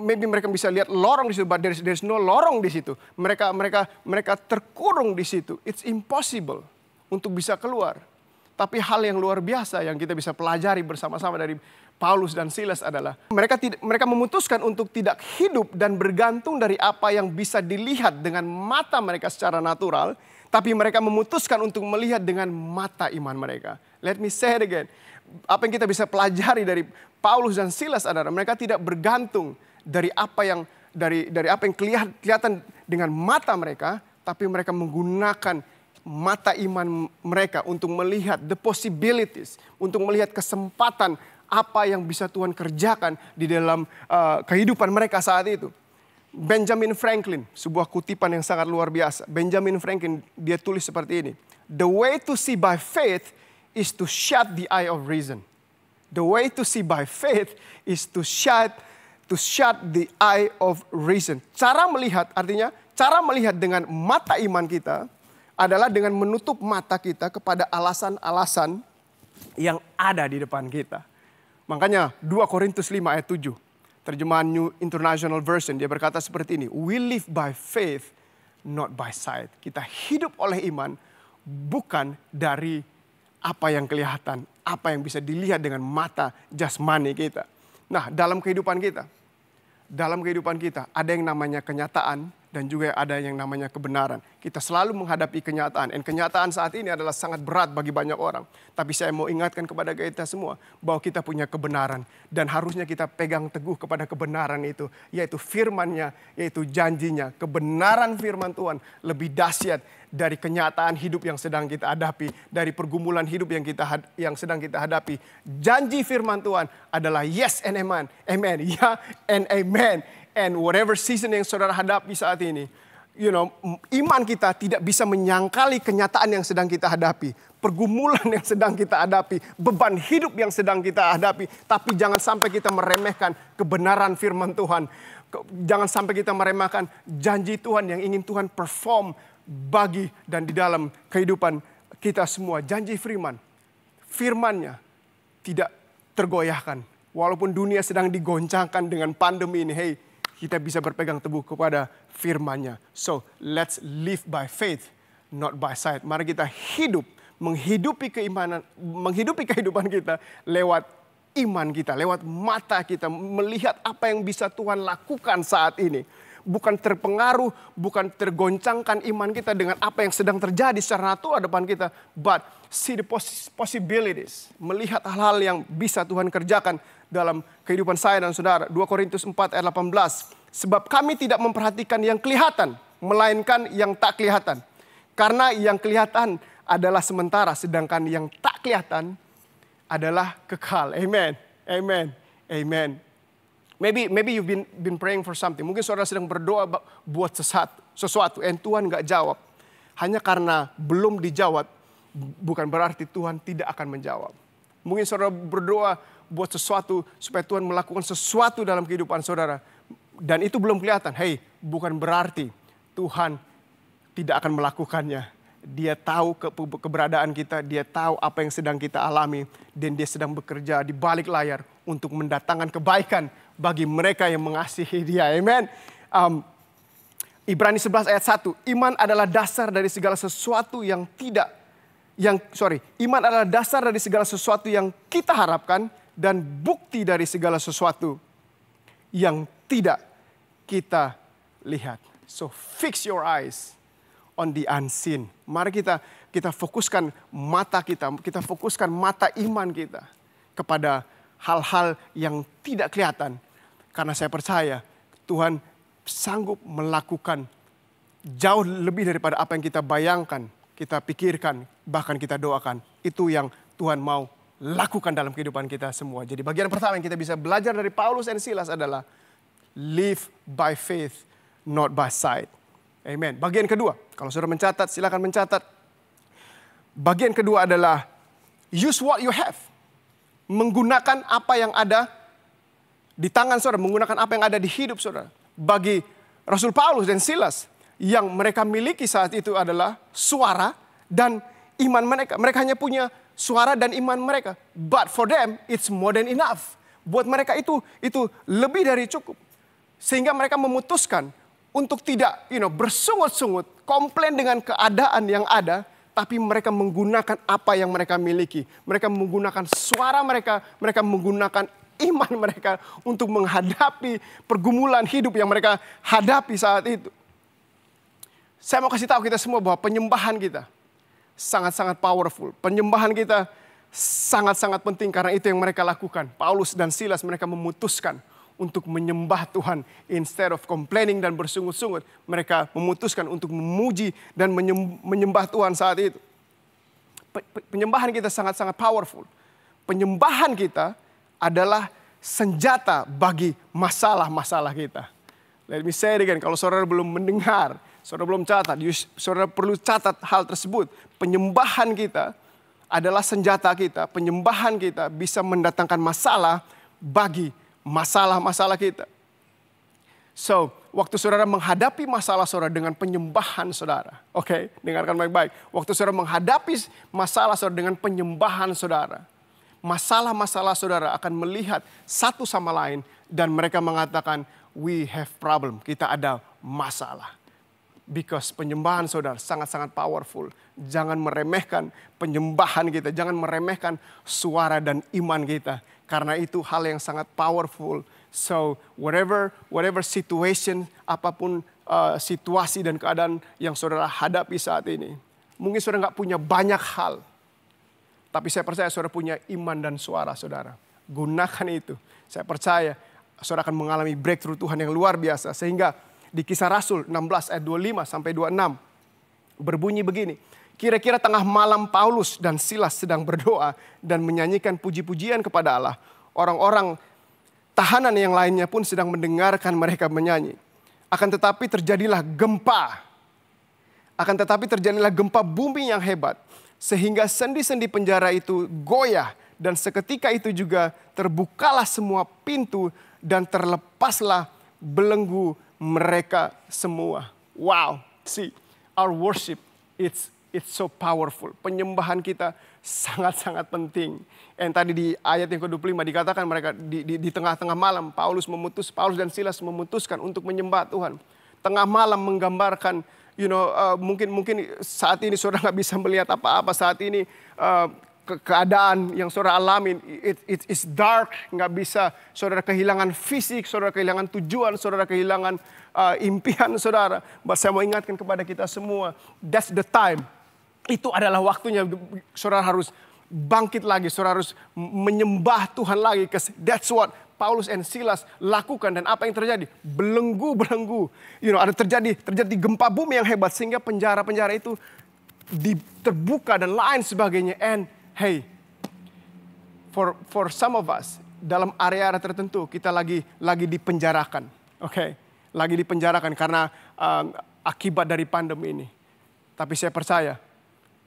maybe mereka bisa lihat lorong di situ, but there's no lorong di situ. Mereka terkurung di situ. It's impossible untuk bisa keluar. Tapi hal yang luar biasa yang kita bisa pelajari bersama-sama dari Paulus dan Silas adalah mereka memutuskan untuk tidak hidup dan bergantung dari apa yang bisa dilihat dengan mata mereka secara natural, tapi mereka memutuskan untuk melihat dengan mata iman mereka. Let me say it again. Apa yang kita bisa pelajari dari Paulus dan Silas adalah mereka tidak bergantung dari apa yang kelihatan dengan mata mereka, tapi mereka menggunakan mata iman mereka untuk melihat the possibilities, untuk melihat kesempatan apa yang bisa Tuhan kerjakan di dalam kehidupan mereka saat itu. Benjamin Franklin, sebuah kutipan yang sangat luar biasa. Benjamin Franklin, dia tulis seperti ini. The way to see by faith is to shut the eye of reason. The way to see by faith is to shut the eye of reason. Cara melihat, artinya cara melihat dengan mata iman kita adalah dengan menutup mata kita kepada alasan-alasan yang ada di depan kita. Makanya 2 Korintus 5 ayat 7, terjemahan New International Version, dia berkata seperti ini. We live by faith, not by sight. Kita hidup oleh iman, bukan dari apa yang kelihatan, apa yang bisa dilihat dengan mata jasmani kita. Nah, dalam kehidupan kita ada yang namanya kenyataan dan juga ada yang namanya kebenaran. Kita selalu menghadapi kenyataan. Dan kenyataan saat ini adalah sangat berat bagi banyak orang. Tapi saya mau ingatkan kepada kita semua bahwa kita punya kebenaran. Dan harusnya kita pegang teguh kepada kebenaran itu. Yaitu firman-Nya, yaitu janjinya. Kebenaran firman Tuhan lebih dahsyat dari kenyataan hidup yang sedang kita hadapi. Dari pergumulan hidup yang sedang kita hadapi. Janji firman Tuhan adalah yes and amen. Amen. Ya and amen. And whatever season yang saudara hadapi saat ini, iman kita tidak bisa menyangkali kenyataan yang sedang kita hadapi. Pergumulan yang sedang kita hadapi. Beban hidup yang sedang kita hadapi. Tapi jangan sampai kita meremehkan kebenaran firman Tuhan. Jangan sampai kita meremehkan janji Tuhan yang ingin Tuhan perform bagi dan di dalam kehidupan kita semua. Janji firman-Nya tidak tergoyahkan. Walaupun dunia sedang digoncangkan dengan pandemi ini, hey, kita bisa berpegang teguh kepada firman-Nya. So, let's live by faith, not by sight. Mari kita menghidupi kehidupan kita lewat iman kita, lewat mata kita, melihat apa yang bisa Tuhan lakukan saat ini. Bukan terpengaruh, bukan tergoncangkan iman kita dengan apa yang sedang terjadi secara natural depan kita. But see the possibilities. Melihat hal-hal yang bisa Tuhan kerjakan dalam kehidupan saya dan saudara. 2 Korintus 4 ayat 18. Sebab kami tidak memperhatikan yang kelihatan, melainkan yang tak kelihatan. Karena yang kelihatan adalah sementara, sedangkan yang tak kelihatan adalah kekal. Amen. Amen. Amen. Maybe you've been praying for something. Mungkin saudara sedang berdoa buat sesuatu, and Tuhan nggak jawab. Hanya karena belum dijawab, bukan berarti Tuhan tidak akan menjawab. Mungkin saudara berdoa buat sesuatu supaya Tuhan melakukan sesuatu dalam kehidupan saudara. Dan itu belum kelihatan. Hey, bukan berarti Tuhan tidak akan melakukannya. Dia tahu keberadaan kita, dia tahu apa yang sedang kita alami. Dan dia sedang bekerja di balik layar untuk mendatangkan kebaikan bagi mereka yang mengasihi dia. Amen. Ibrani 11 ayat 1. Iman adalah dasar dari segala sesuatu iman adalah dasar dari segala sesuatu yang kita harapkan dan bukti dari segala sesuatu yang tidak kita lihat. So fix your eyes on the unseen. Mari kita fokuskan mata kita fokuskan mata iman kita kepada hal-hal yang tidak kelihatan. Karena saya percaya Tuhan sanggup melakukan jauh lebih daripada apa yang kita bayangkan, kita pikirkan, bahkan kita doakan. Itu yang Tuhan mau lakukan dalam kehidupan kita semua. Jadi bagian pertama yang kita bisa belajar dari Paulus dan Silas adalah live by faith, not by sight. Amen. Bagian kedua, kalau saudara mencatat, silakan mencatat. Bagian kedua adalah use what you have. Menggunakan apa yang ada di tangan saudara, menggunakan apa yang ada di hidup saudara. Bagi Rasul Paulus dan Silas, yang mereka miliki saat itu adalah suara dan iman mereka. Mereka hanya punya suara dan iman mereka. But for them, it's more than enough. Buat mereka itu lebih dari cukup. Sehingga mereka memutuskan untuk tidak bersungut-sungut, komplain dengan keadaan yang ada, tapi mereka menggunakan apa yang mereka miliki. Mereka menggunakan suara mereka menggunakan iman mereka untuk menghadapi pergumulan hidup yang mereka hadapi saat itu. Saya mau kasih tahu kita semua bahwa penyembahan kita sangat-sangat powerful. Penyembahan kita sangat-sangat penting karena itu yang mereka lakukan. Paulus dan Silas mereka memutuskan untuk menyembah Tuhan. Instead of complaining dan bersungut-sungut, mereka memutuskan untuk memuji dan menyembah Tuhan saat itu. Penyembahan kita sangat-sangat powerful. Penyembahan kita adalah senjata bagi masalah-masalah kita. Let me say it again, kalau saudara belum mendengar, saudara belum catat, saudara perlu catat hal tersebut. Penyembahan kita adalah senjata kita. Penyembahan kita bisa mendatangkan masalah bagi masalah-masalah kita. So, waktu saudara menghadapi masalah saudara dengan penyembahan saudara. Oke, dengarkan baik-baik. Waktu saudara menghadapi masalah saudara dengan penyembahan saudara. Masalah-masalah saudara akan melihat satu sama lain. Dan mereka mengatakan, we have problem. Kita ada masalah. Because penyembahan saudara sangat-sangat powerful. Jangan meremehkan penyembahan kita. Jangan meremehkan suara dan iman kita. Karena itu hal yang sangat powerful. So whatever situation, apapun situasi dan keadaan yang saudara hadapi saat ini. Mungkin saudara nggak punya banyak hal. Tapi saya percaya saudara punya iman dan suara saudara. Gunakan itu. Saya percaya saudara akan mengalami breakthrough Tuhan yang luar biasa. Sehingga di Kisah Rasul 16 ayat 25 sampai 26 berbunyi begini. Kira-kira tengah malam Paulus dan Silas sedang berdoa dan menyanyikan puji-pujian kepada Allah. Orang-orang tahanan yang lainnya pun sedang mendengarkan mereka menyanyi. Akan tetapi terjadilah gempa. Bumi yang hebat. Sehingga sendi-sendi penjara itu goyah. Dan seketika itu juga terbukalah semua pintu dan terlepaslah belenggu mereka semua. Wow, see, our worship, it's so powerful. Penyembahan kita sangat-sangat penting. And tadi di ayat yang ke-25 dikatakan mereka di tengah-tengah malam Paulus dan Silas memutuskan untuk menyembah Tuhan. Tengah malam menggambarkan, mungkin saat ini saudara nggak bisa melihat apa-apa saat ini. Keadaan yang saudara alami, it's dark, nggak bisa, saudara kehilangan fisik, saudara kehilangan tujuan, saudara kehilangan impian saudara. Saya mau ingatkan kepada kita semua, that's the time. Itu adalah waktunya saudara harus bangkit lagi, saudara harus menyembah Tuhan lagi. That's what Paulus and Silas lakukan. Dan apa yang terjadi? Belenggu. Ada terjadi gempa bumi yang hebat sehingga penjara-penjara itu terbuka dan lain sebagainya. And hey, for some of us dalam area-area tertentu kita lagi dipenjarakan, okay? Lagi dipenjarakan karena akibat dari pandemi ini. Tapi saya percaya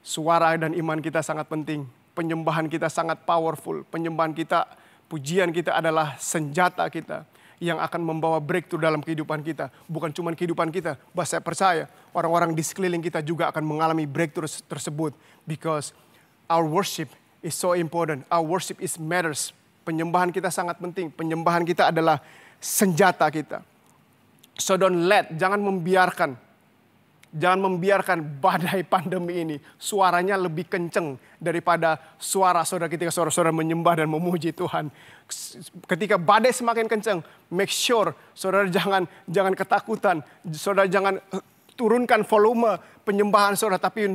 suara dan iman kita sangat penting. Penyembahan kita sangat powerful. Penyembahan kita, pujian kita adalah senjata kita yang akan membawa breakthrough dalam kehidupan kita. Bukan cuma kehidupan kita, saya percaya orang-orang di sekeliling kita juga akan mengalami breakthrough tersebut. Because our worship is so important. Our worship is matters. Penyembahan kita sangat penting. Penyembahan kita adalah senjata kita. So jangan membiarkan badai pandemi ini suaranya lebih kenceng daripada suara saudara ketika saudara menyembah dan memuji Tuhan. Ketika badai semakin kenceng, make sure saudara jangan ketakutan, saudara jangan turunkan volume penyembahan saudara, tapi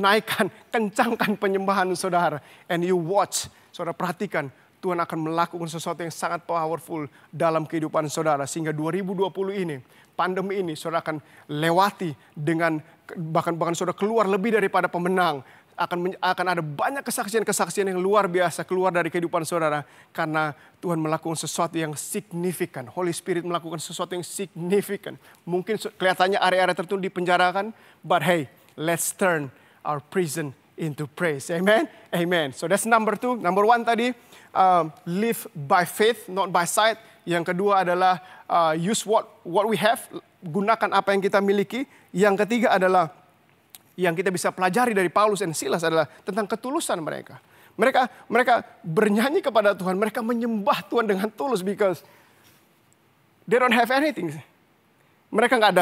kencangkan penyembahan saudara. And you watch, saudara perhatikan, Tuhan akan melakukan sesuatu yang sangat powerful dalam kehidupan saudara. Sehingga 2020 ini, pandemi ini, saudara akan lewati dengan, bahkan saudara keluar lebih daripada pemenang. Akan ada banyak kesaksian-kesaksian yang luar biasa keluar dari kehidupan saudara. Karena Tuhan melakukan sesuatu yang signifikan. Holy Spirit melakukan sesuatu yang signifikan. Mungkin kelihatannya area-area tertentu dipenjarakan. But hey, let's turn our prison into praise. Amen? Amen. So that's number 2. Number 1 tadi, live by faith, not by sight. Yang kedua adalah use what we have, gunakan apa yang kita miliki. Yang ketiga adalah yang kita bisa pelajari dari Paulus dan Silas adalah tentang ketulusan mereka. Mereka bernyanyi kepada Tuhan, mereka menyembah Tuhan dengan tulus because they don't have anything. Mereka nggak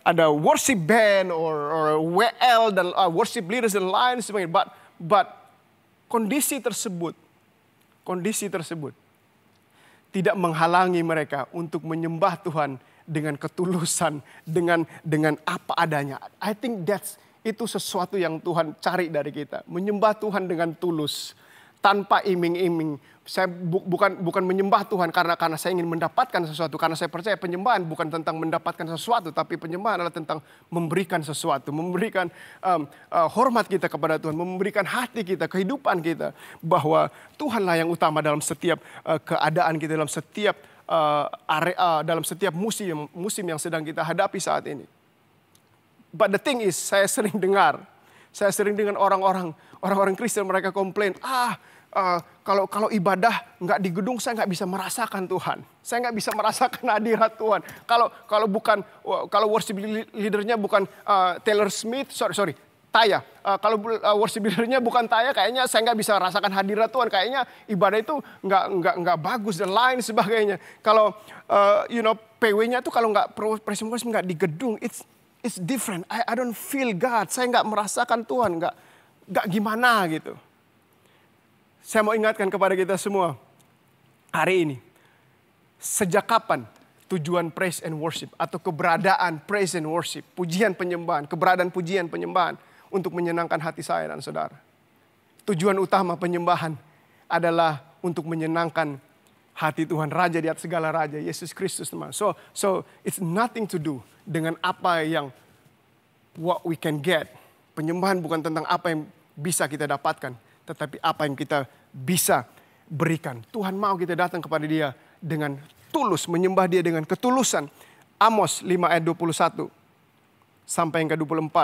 ada worship band or WL dan worship leaders dan lain sebagainya. But kondisi tersebut tidak menghalangi mereka untuk menyembah Tuhan dengan ketulusan, dengan apa adanya. I think itu sesuatu yang Tuhan cari dari kita. Menyembah Tuhan dengan tulus, tanpa iming-iming. Saya bukan menyembah Tuhan karena saya ingin mendapatkan sesuatu. Karena saya percaya penyembahan bukan tentang mendapatkan sesuatu, tapi penyembahan adalah tentang memberikan sesuatu, memberikan hormat kita kepada Tuhan, memberikan hati kita, kehidupan kita, bahwa Tuhanlah yang utama dalam setiap keadaan kita, dalam setiap dalam setiap musim yang sedang kita hadapi saat ini. But the thing is, saya sering dengar orang-orang Kristen, mereka komplain, kalau ibadah nggak di gedung, saya nggak bisa merasakan Tuhan. Saya nggak bisa merasakan hadirat Tuhan. Kalau worship leadernya bukan Taylor Smith, sorry, Taya. Kalau worship leadernya bukan Taya, kayaknya saya nggak bisa rasakan hadirat Tuhan. Kayaknya ibadah itu nggak bagus dan lain sebagainya. Kalau PW-nya tuh kalau nggak praise and worship nggak di gedung, it's different. I don't feel God. Saya nggak merasakan Tuhan, nggak gimana gitu. Saya mau ingatkan kepada kita semua hari ini, sejak kapan tujuan praise and worship atau keberadaan praise and worship, pujian penyembahan, keberadaan pujian penyembahan untuk menyenangkan hati saya dan saudara. Tujuan utama penyembahan adalah untuk menyenangkan hati Tuhan, Raja di atas segala raja, Yesus Kristus, teman. So it's nothing to do dengan apa yang what we can get. Penyembahan bukan tentang apa yang bisa kita dapatkan, tetapi apa yang kita bisa berikan. Tuhan mau kita datang kepada Dia dengan tulus, menyembah Dia dengan ketulusan. Amos 5 ayat 21 sampai yang ke-24.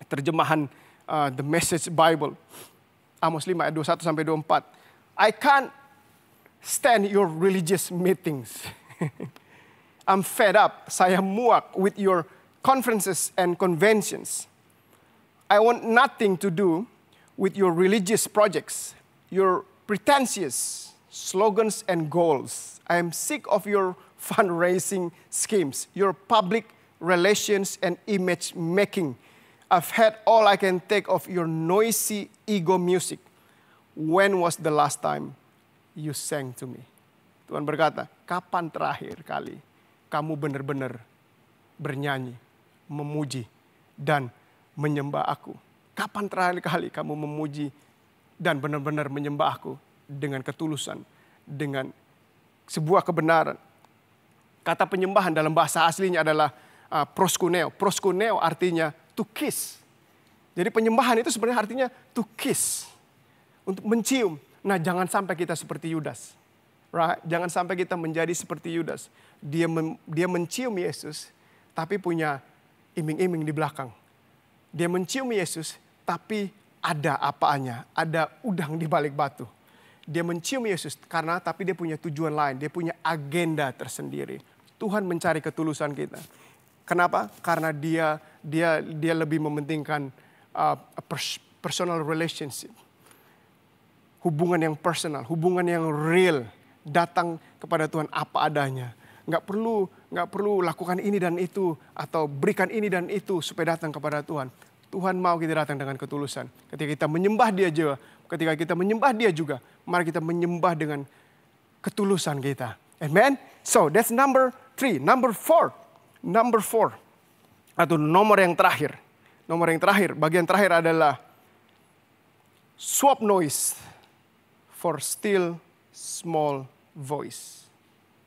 Terjemahan The Message Bible. Amos 5 ayat 21 sampai 24. I can't stand your religious meetings. I'm fed up. Saya muak with your conferences and conventions. I want nothing to do with your religious projects, your pretentious slogans and goals. I am sick of your fundraising schemes, your public relations and image making. I've had all I can take of your noisy ego music. When was the last time you sang to me? Tuhan berkata, kapan terakhir kali kamu benar-benar bernyanyi, memuji, dan menyembah aku? Kapan terakhir kali kamu memuji dan benar-benar menyembah aku dengan ketulusan, dengan sebuah kebenaran? Kata penyembahan dalam bahasa aslinya adalah proskuneo. Proskuneo artinya to kiss. Jadi penyembahan itu sebenarnya artinya to kiss. Untuk mencium. Nah, jangan sampai kita seperti Yudas. Right? Jangan sampai kita menjadi seperti Yudas. Dia mencium Yesus, tapi punya iming-iming di belakang. Dia mencium Yesus, tapi ada apaannya. Ada udang di balik batu. Dia mencium Yesus tapi dia punya tujuan lain. Dia punya agenda tersendiri. Tuhan mencari ketulusan kita. Kenapa? Karena dia lebih mementingkan personal relationship. Hubungan yang personal, hubungan yang real. Datang kepada Tuhan apa adanya. Nggak perlu lakukan ini dan itu atau berikan ini dan itu supaya datang kepada Tuhan. Tuhan mau kita datang dengan ketulusan. Ketika kita menyembah Dia juga, mari kita menyembah dengan ketulusan kita. Amen. So that's number 3. Number 4 atau nomor yang terakhir. Bagian terakhir adalah swap noise for still small voice.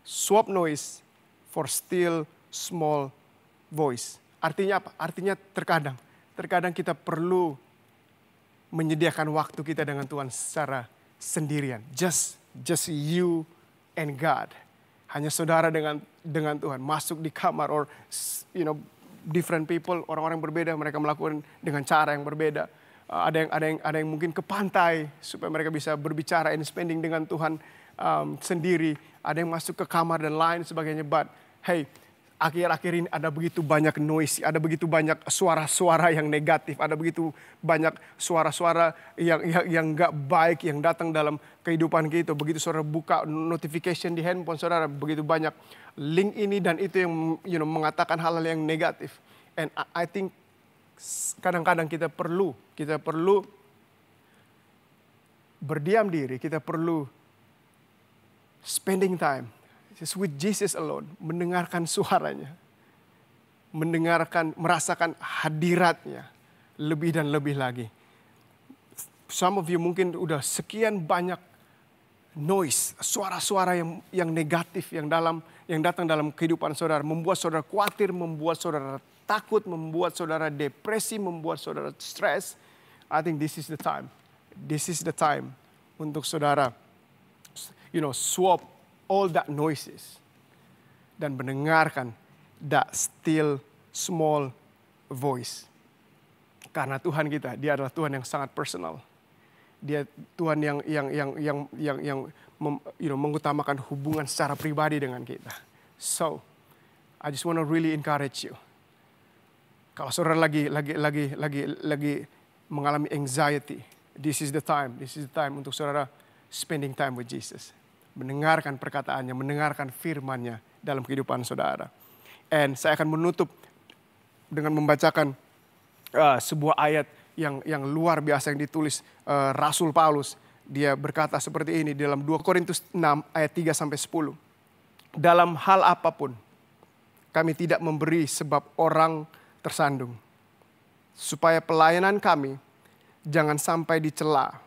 Swap noise for still small voice. Artinya apa? Artinya terkadang kita perlu menyediakan waktu kita dengan Tuhan secara sendirian. Just you and God. Hanya saudara dengan Tuhan. Masuk di kamar or different people, orang-orang berbeda, mereka melakukan dengan cara yang berbeda. Ada yang mungkin ke pantai supaya mereka bisa berbicara and spending dengan Tuhan sendiri. Ada yang masuk ke kamar dan lain sebagainya. But hey, akhir-akhir ini ada begitu banyak noise, ada begitu banyak suara-suara yang negatif, ada begitu banyak suara-suara yang nggak baik yang datang dalam kehidupan kita. Begitu saudara buka notification di handphone saudara, begitu banyak link ini dan itu yang mengatakan hal-hal yang negatif. And I think kadang-kadang kita perlu berdiam diri, kita perlu spending time just with Jesus alone, mendengarkan suaranya, merasakan hadiratnya lebih dan lebih lagi. Some of you mungkin udah sekian banyak noise, suara-suara yang negatif yang datang dalam kehidupan saudara, membuat saudara khawatir, membuat saudara takut, membuat saudara depresi, membuat saudara stres. I think this is the time. This is the time untuk saudara, swap all that noises dan mendengarkan that still small voice. Karena Tuhan kita, Dia adalah Tuhan yang sangat personal. Dia Tuhan yang mengutamakan hubungan secara pribadi dengan kita. So, I just want to really encourage you. Kalau saudara lagi mengalami anxiety, this is the time untuk saudara spending time with Jesus. Mendengarkan perkataannya, mendengarkan firman-Nya dalam kehidupan saudara. And saya akan menutup dengan membacakan sebuah ayat yang luar biasa yang ditulis Rasul Paulus. Dia berkata seperti ini dalam 2 Korintus 6 ayat 3-10. Dalam hal apapun kami tidak memberi sebab orang tersandung, supaya pelayanan kami jangan sampai dicela.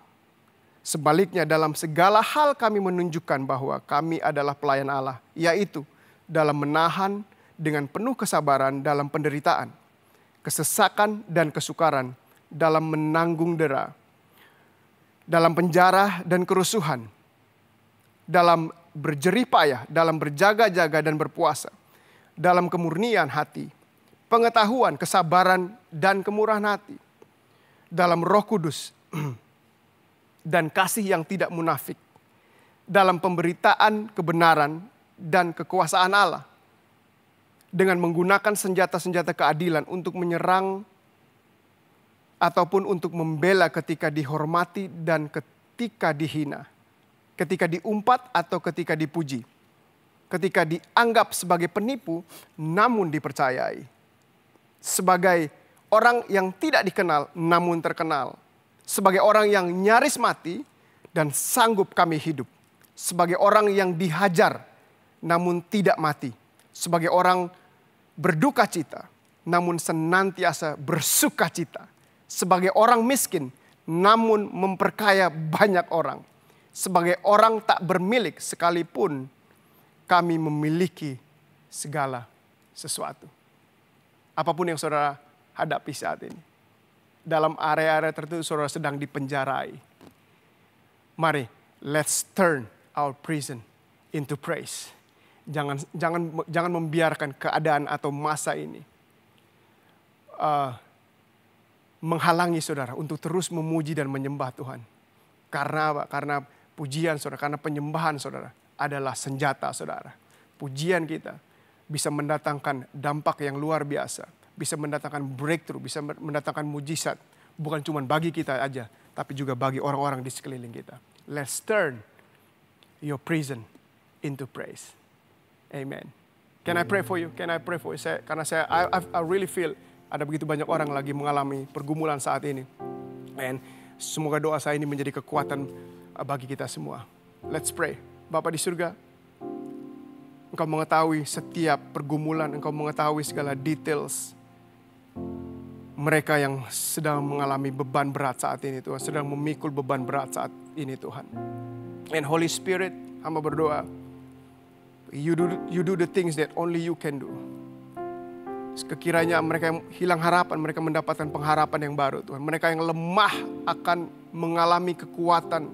Sebaliknya dalam segala hal kami menunjukkan bahwa kami adalah pelayan Allah, yaitu dalam menahan dengan penuh kesabaran dalam penderitaan, kesesakan dan kesukaran, dalam menanggung dera, dalam penjara dan kerusuhan, dalam berjerih payah, dalam berjaga-jaga dan berpuasa, dalam kemurnian hati, pengetahuan, kesabaran dan kemurahan hati, dalam Roh Kudus dan kasih yang tidak munafik, dalam pemberitaan kebenaran dan kekuasaan Allah, dengan menggunakan senjata-senjata keadilan untuk menyerang ataupun untuk membela ketika dihormati dan ketika dihina, ketika diumpat atau ketika dipuji, ketika dianggap sebagai penipu namun dipercayai, sebagai orang yang tidak dikenal namun terkenal, sebagai orang yang nyaris mati dan sanggup kami hidup, sebagai orang yang dihajar namun tidak mati, sebagai orang berduka cita namun senantiasa bersuka cita, sebagai orang miskin namun memperkaya banyak orang, sebagai orang tak bermilik sekalipun kami memiliki segala sesuatu. Apapun yang saudara hadapi saat ini, dalam area-area tertentu saudara sedang dipenjarai, mari let's turn our prison into praise. Jangan membiarkan keadaan atau masa ini menghalangi saudara untuk terus memuji dan menyembah Tuhan. Karena apa? Karena pujian saudara, karena penyembahan saudara adalah senjata saudara. Pujian kita bisa mendatangkan dampak yang luar biasa, bisa mendatangkan breakthrough, bisa mendatangkan mujizat, bukan cuma bagi kita aja, tapi juga bagi orang-orang di sekeliling kita. Let's turn your prison into praise. Amen. Can I pray for you? Can I pray for you? Karena I really feel ada begitu banyak orang lagi mengalami pergumulan saat ini. And semoga doa saya ini menjadi kekuatan bagi kita semua. Let's pray. Bapa di surga, Engkau mengetahui setiap pergumulan, Engkau mengetahui segala details mereka yang sedang mengalami beban berat saat ini Tuhan, sedang memikul beban berat saat ini Tuhan. And Holy Spirit, hamba berdoa, you do the things that only you can do. Sekiranya mereka yang hilang harapan, mereka mendapatkan pengharapan yang baru Tuhan. Mereka yang lemah akan mengalami kekuatan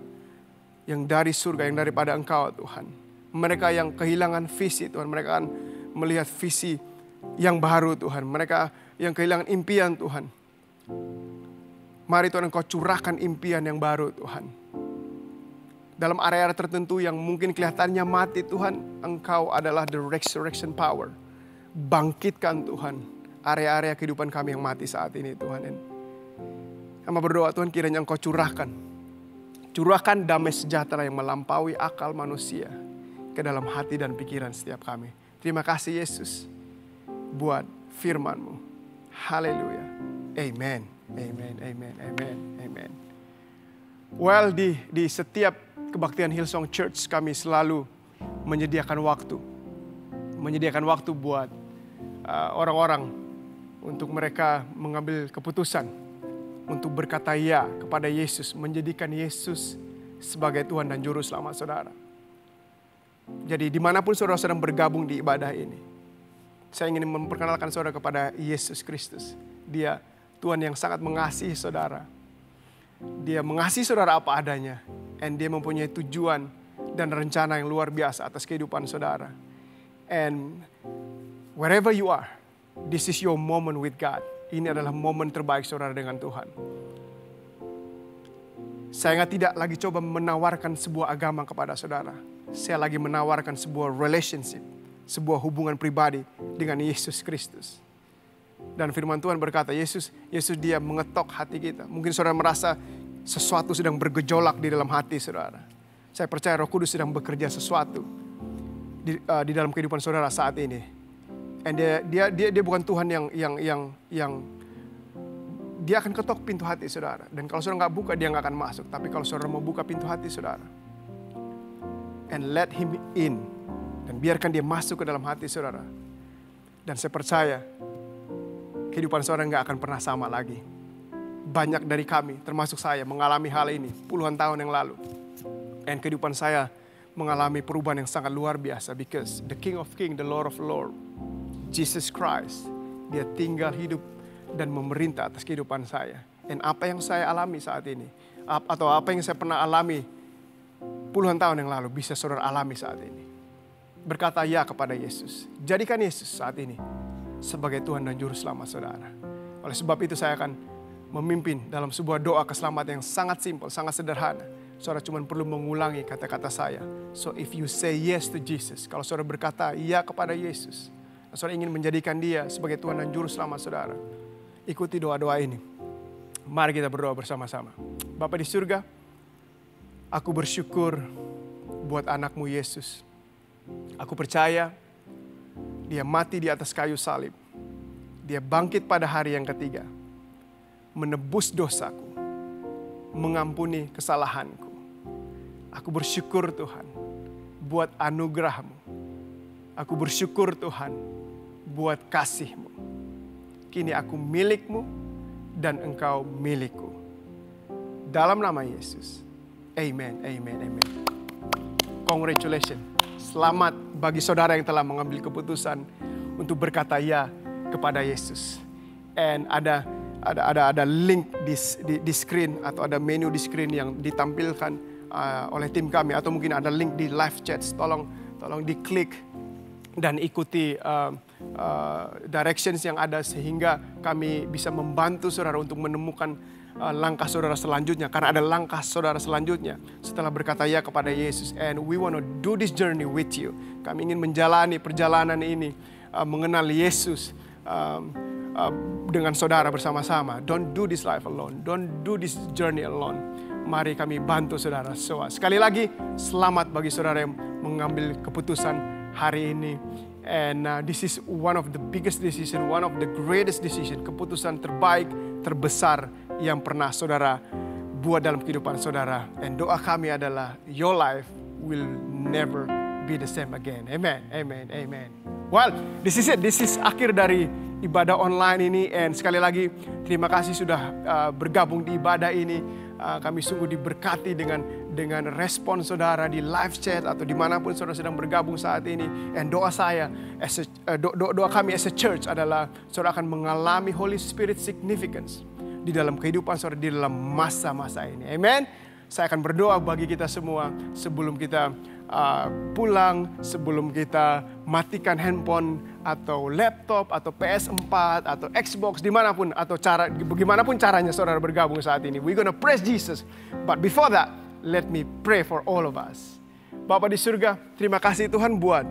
yang dari surga, yang daripada Engkau Tuhan. Mereka yang kehilangan visi Tuhan, mereka akan melihat visi yang baru Tuhan. Mereka yang kehilangan impian Tuhan. Mari Tuhan Engkau curahkan impian yang baru Tuhan. Dalam area-area tertentu yang mungkin kelihatannya mati Tuhan, Engkau adalah the resurrection power. Bangkitkan Tuhan area-area kehidupan kami yang mati saat ini Tuhan. Kami berdoa Tuhan kiranya Engkau curahkan damai sejahtera yang melampaui akal manusia ke dalam hati dan pikiran setiap kami. Terima kasih Yesus buat firman-Mu. Haleluya. Amen. Amen. Amen. Amen. Amen. Well, di setiap kebaktian Hillsong Church kami selalu menyediakan waktu buat orang-orang untuk mereka mengambil keputusan untuk berkata ya kepada Yesus, menjadikan Yesus sebagai Tuhan dan Juru Selamat saudara. Jadi dimanapun saudara sedang bergabung di ibadah ini, saya ingin memperkenalkan saudara kepada Yesus Kristus. Dia Tuhan yang sangat mengasihi saudara. Dia mengasihi saudara apa adanya. Dan dia mempunyai tujuan dan rencana yang luar biasa atas kehidupan saudara. And wherever you are, this is your moment with God. Ini adalah momen terbaik saudara dengan Tuhan. Saya tidak lagi coba menawarkan sebuah agama kepada saudara. Saya lagi menawarkan sebuah relationship, sebuah hubungan pribadi dengan Yesus Kristus. Dan firman Tuhan berkata, Yesus dia mengetok hati kita. Mungkin saudara merasa sesuatu sedang bergejolak di dalam hati saudara. Saya percaya Roh Kudus sedang bekerja sesuatu di dalam kehidupan saudara saat ini. And dia bukan Tuhan yang dia akan ketok pintu hati saudara. Dan kalau saudara nggak buka, dia nggak akan masuk. Tapi kalau saudara mau buka pintu hati saudara, and let him in, dan biarkan dia masuk ke dalam hati saudara. Dan saya percaya kehidupan saudara nggak akan pernah sama lagi. Banyak dari kami, termasuk saya, mengalami hal ini puluhan tahun yang lalu. Dan kehidupan saya mengalami perubahan yang sangat luar biasa. Because the King of Kings, the Lord of Lords, Jesus Christ, dia tinggal hidup dan memerintah atas kehidupan saya. Dan apa yang saya alami saat ini, atau apa yang saya pernah alami puluhan tahun yang lalu, bisa saudara alami saat ini. Berkata ya kepada Yesus. Jadikan Yesus saat ini sebagai Tuhan dan Juru Selamat saudara. Oleh sebab itu saya akan memimpin dalam sebuah doa keselamatan yang sangat simpel, sangat sederhana. Saudara cuma perlu mengulangi kata-kata saya. So if you say yes to Jesus, kalau saudara berkata ya kepada Yesus, saudara ingin menjadikan dia sebagai Tuhan dan Juru Selamat saudara, ikuti doa-doa ini. Mari kita berdoa bersama-sama. Bapa di surga, aku bersyukur buat anak-Mu Yesus. Aku percaya dia mati di atas kayu salib. Dia bangkit pada hari yang ketiga, menebus dosaku, mengampuni kesalahanku. Aku bersyukur Tuhan buat anugerah-Mu. Aku bersyukur Tuhan buat kasih-Mu. Kini aku milik-Mu dan Engkau milikku. Dalam nama Yesus. Amen, amen, amen. Congratulations. Selamat bagi saudara yang telah mengambil keputusan untuk berkata ya kepada Yesus. And ada link di screen, atau ada menu di screen yang ditampilkan oleh tim kami, atau mungkin ada link di live chat. Tolong diklik dan ikuti directions yang ada sehingga kami bisa membantu saudara untuk menemukan langkah saudara selanjutnya. Karena ada langkah saudara selanjutnya setelah berkata ya kepada Yesus. And we want to do this journey with you. Kami ingin menjalani perjalanan ini, mengenal Yesus dengan saudara bersama-sama. Don't do this life alone. Don't do this journey alone. Mari kami bantu saudara. So, sekali lagi selamat bagi saudara yang mengambil keputusan hari ini. And this is one of the biggest decision, one of the greatest decision, keputusan terbaik, terbesar yang pernah saudara buat dalam kehidupan saudara. And doa kami adalah your life will never be the same again. Amen, amen, amen. Well, this is it. This is akhir dari ibadah online ini. And sekali lagi terima kasih sudah bergabung di ibadah ini. Kami sungguh diberkati dengan respon saudara di live chat atau dimanapun saudara sedang bergabung saat ini. And doa saya, doa kami as a church adalah saudara akan mengalami Holy Spirit significance di dalam kehidupan saudara di dalam masa-masa ini. Amen. Saya akan berdoa bagi kita semua sebelum kita pulang, sebelum kita matikan handphone atau laptop atau PS4 atau Xbox, dimanapun atau bagaimanapun caranya saudara bergabung saat ini, we're gonna praise Jesus. But before that, let me pray for all of us. Bapa di surga, terima kasih Tuhan buat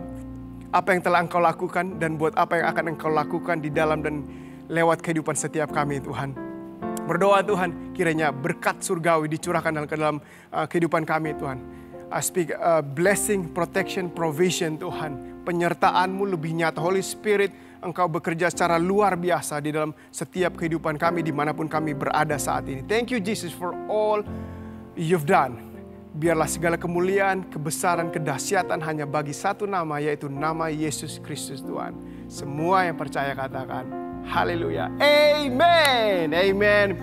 apa yang telah Engkau lakukan dan buat apa yang akan Engkau lakukan di dalam dan lewat kehidupan setiap kami Tuhan. Berdoa Tuhan, kiranya berkat surgawi dicurahkan dalam kehidupan kami Tuhan. I speak blessing, protection, provision Tuhan. Penyertaan-Mu lebih nyata. Holy Spirit, Engkau bekerja secara luar biasa di dalam setiap kehidupan kami dimanapun kami berada saat ini. Thank you Jesus for all you've done. Biarlah segala kemuliaan, kebesaran, kedahsyatan hanya bagi satu nama, yaitu nama Yesus Kristus Tuhan. Semua yang percaya katakan, haleluya. Amen. Amen.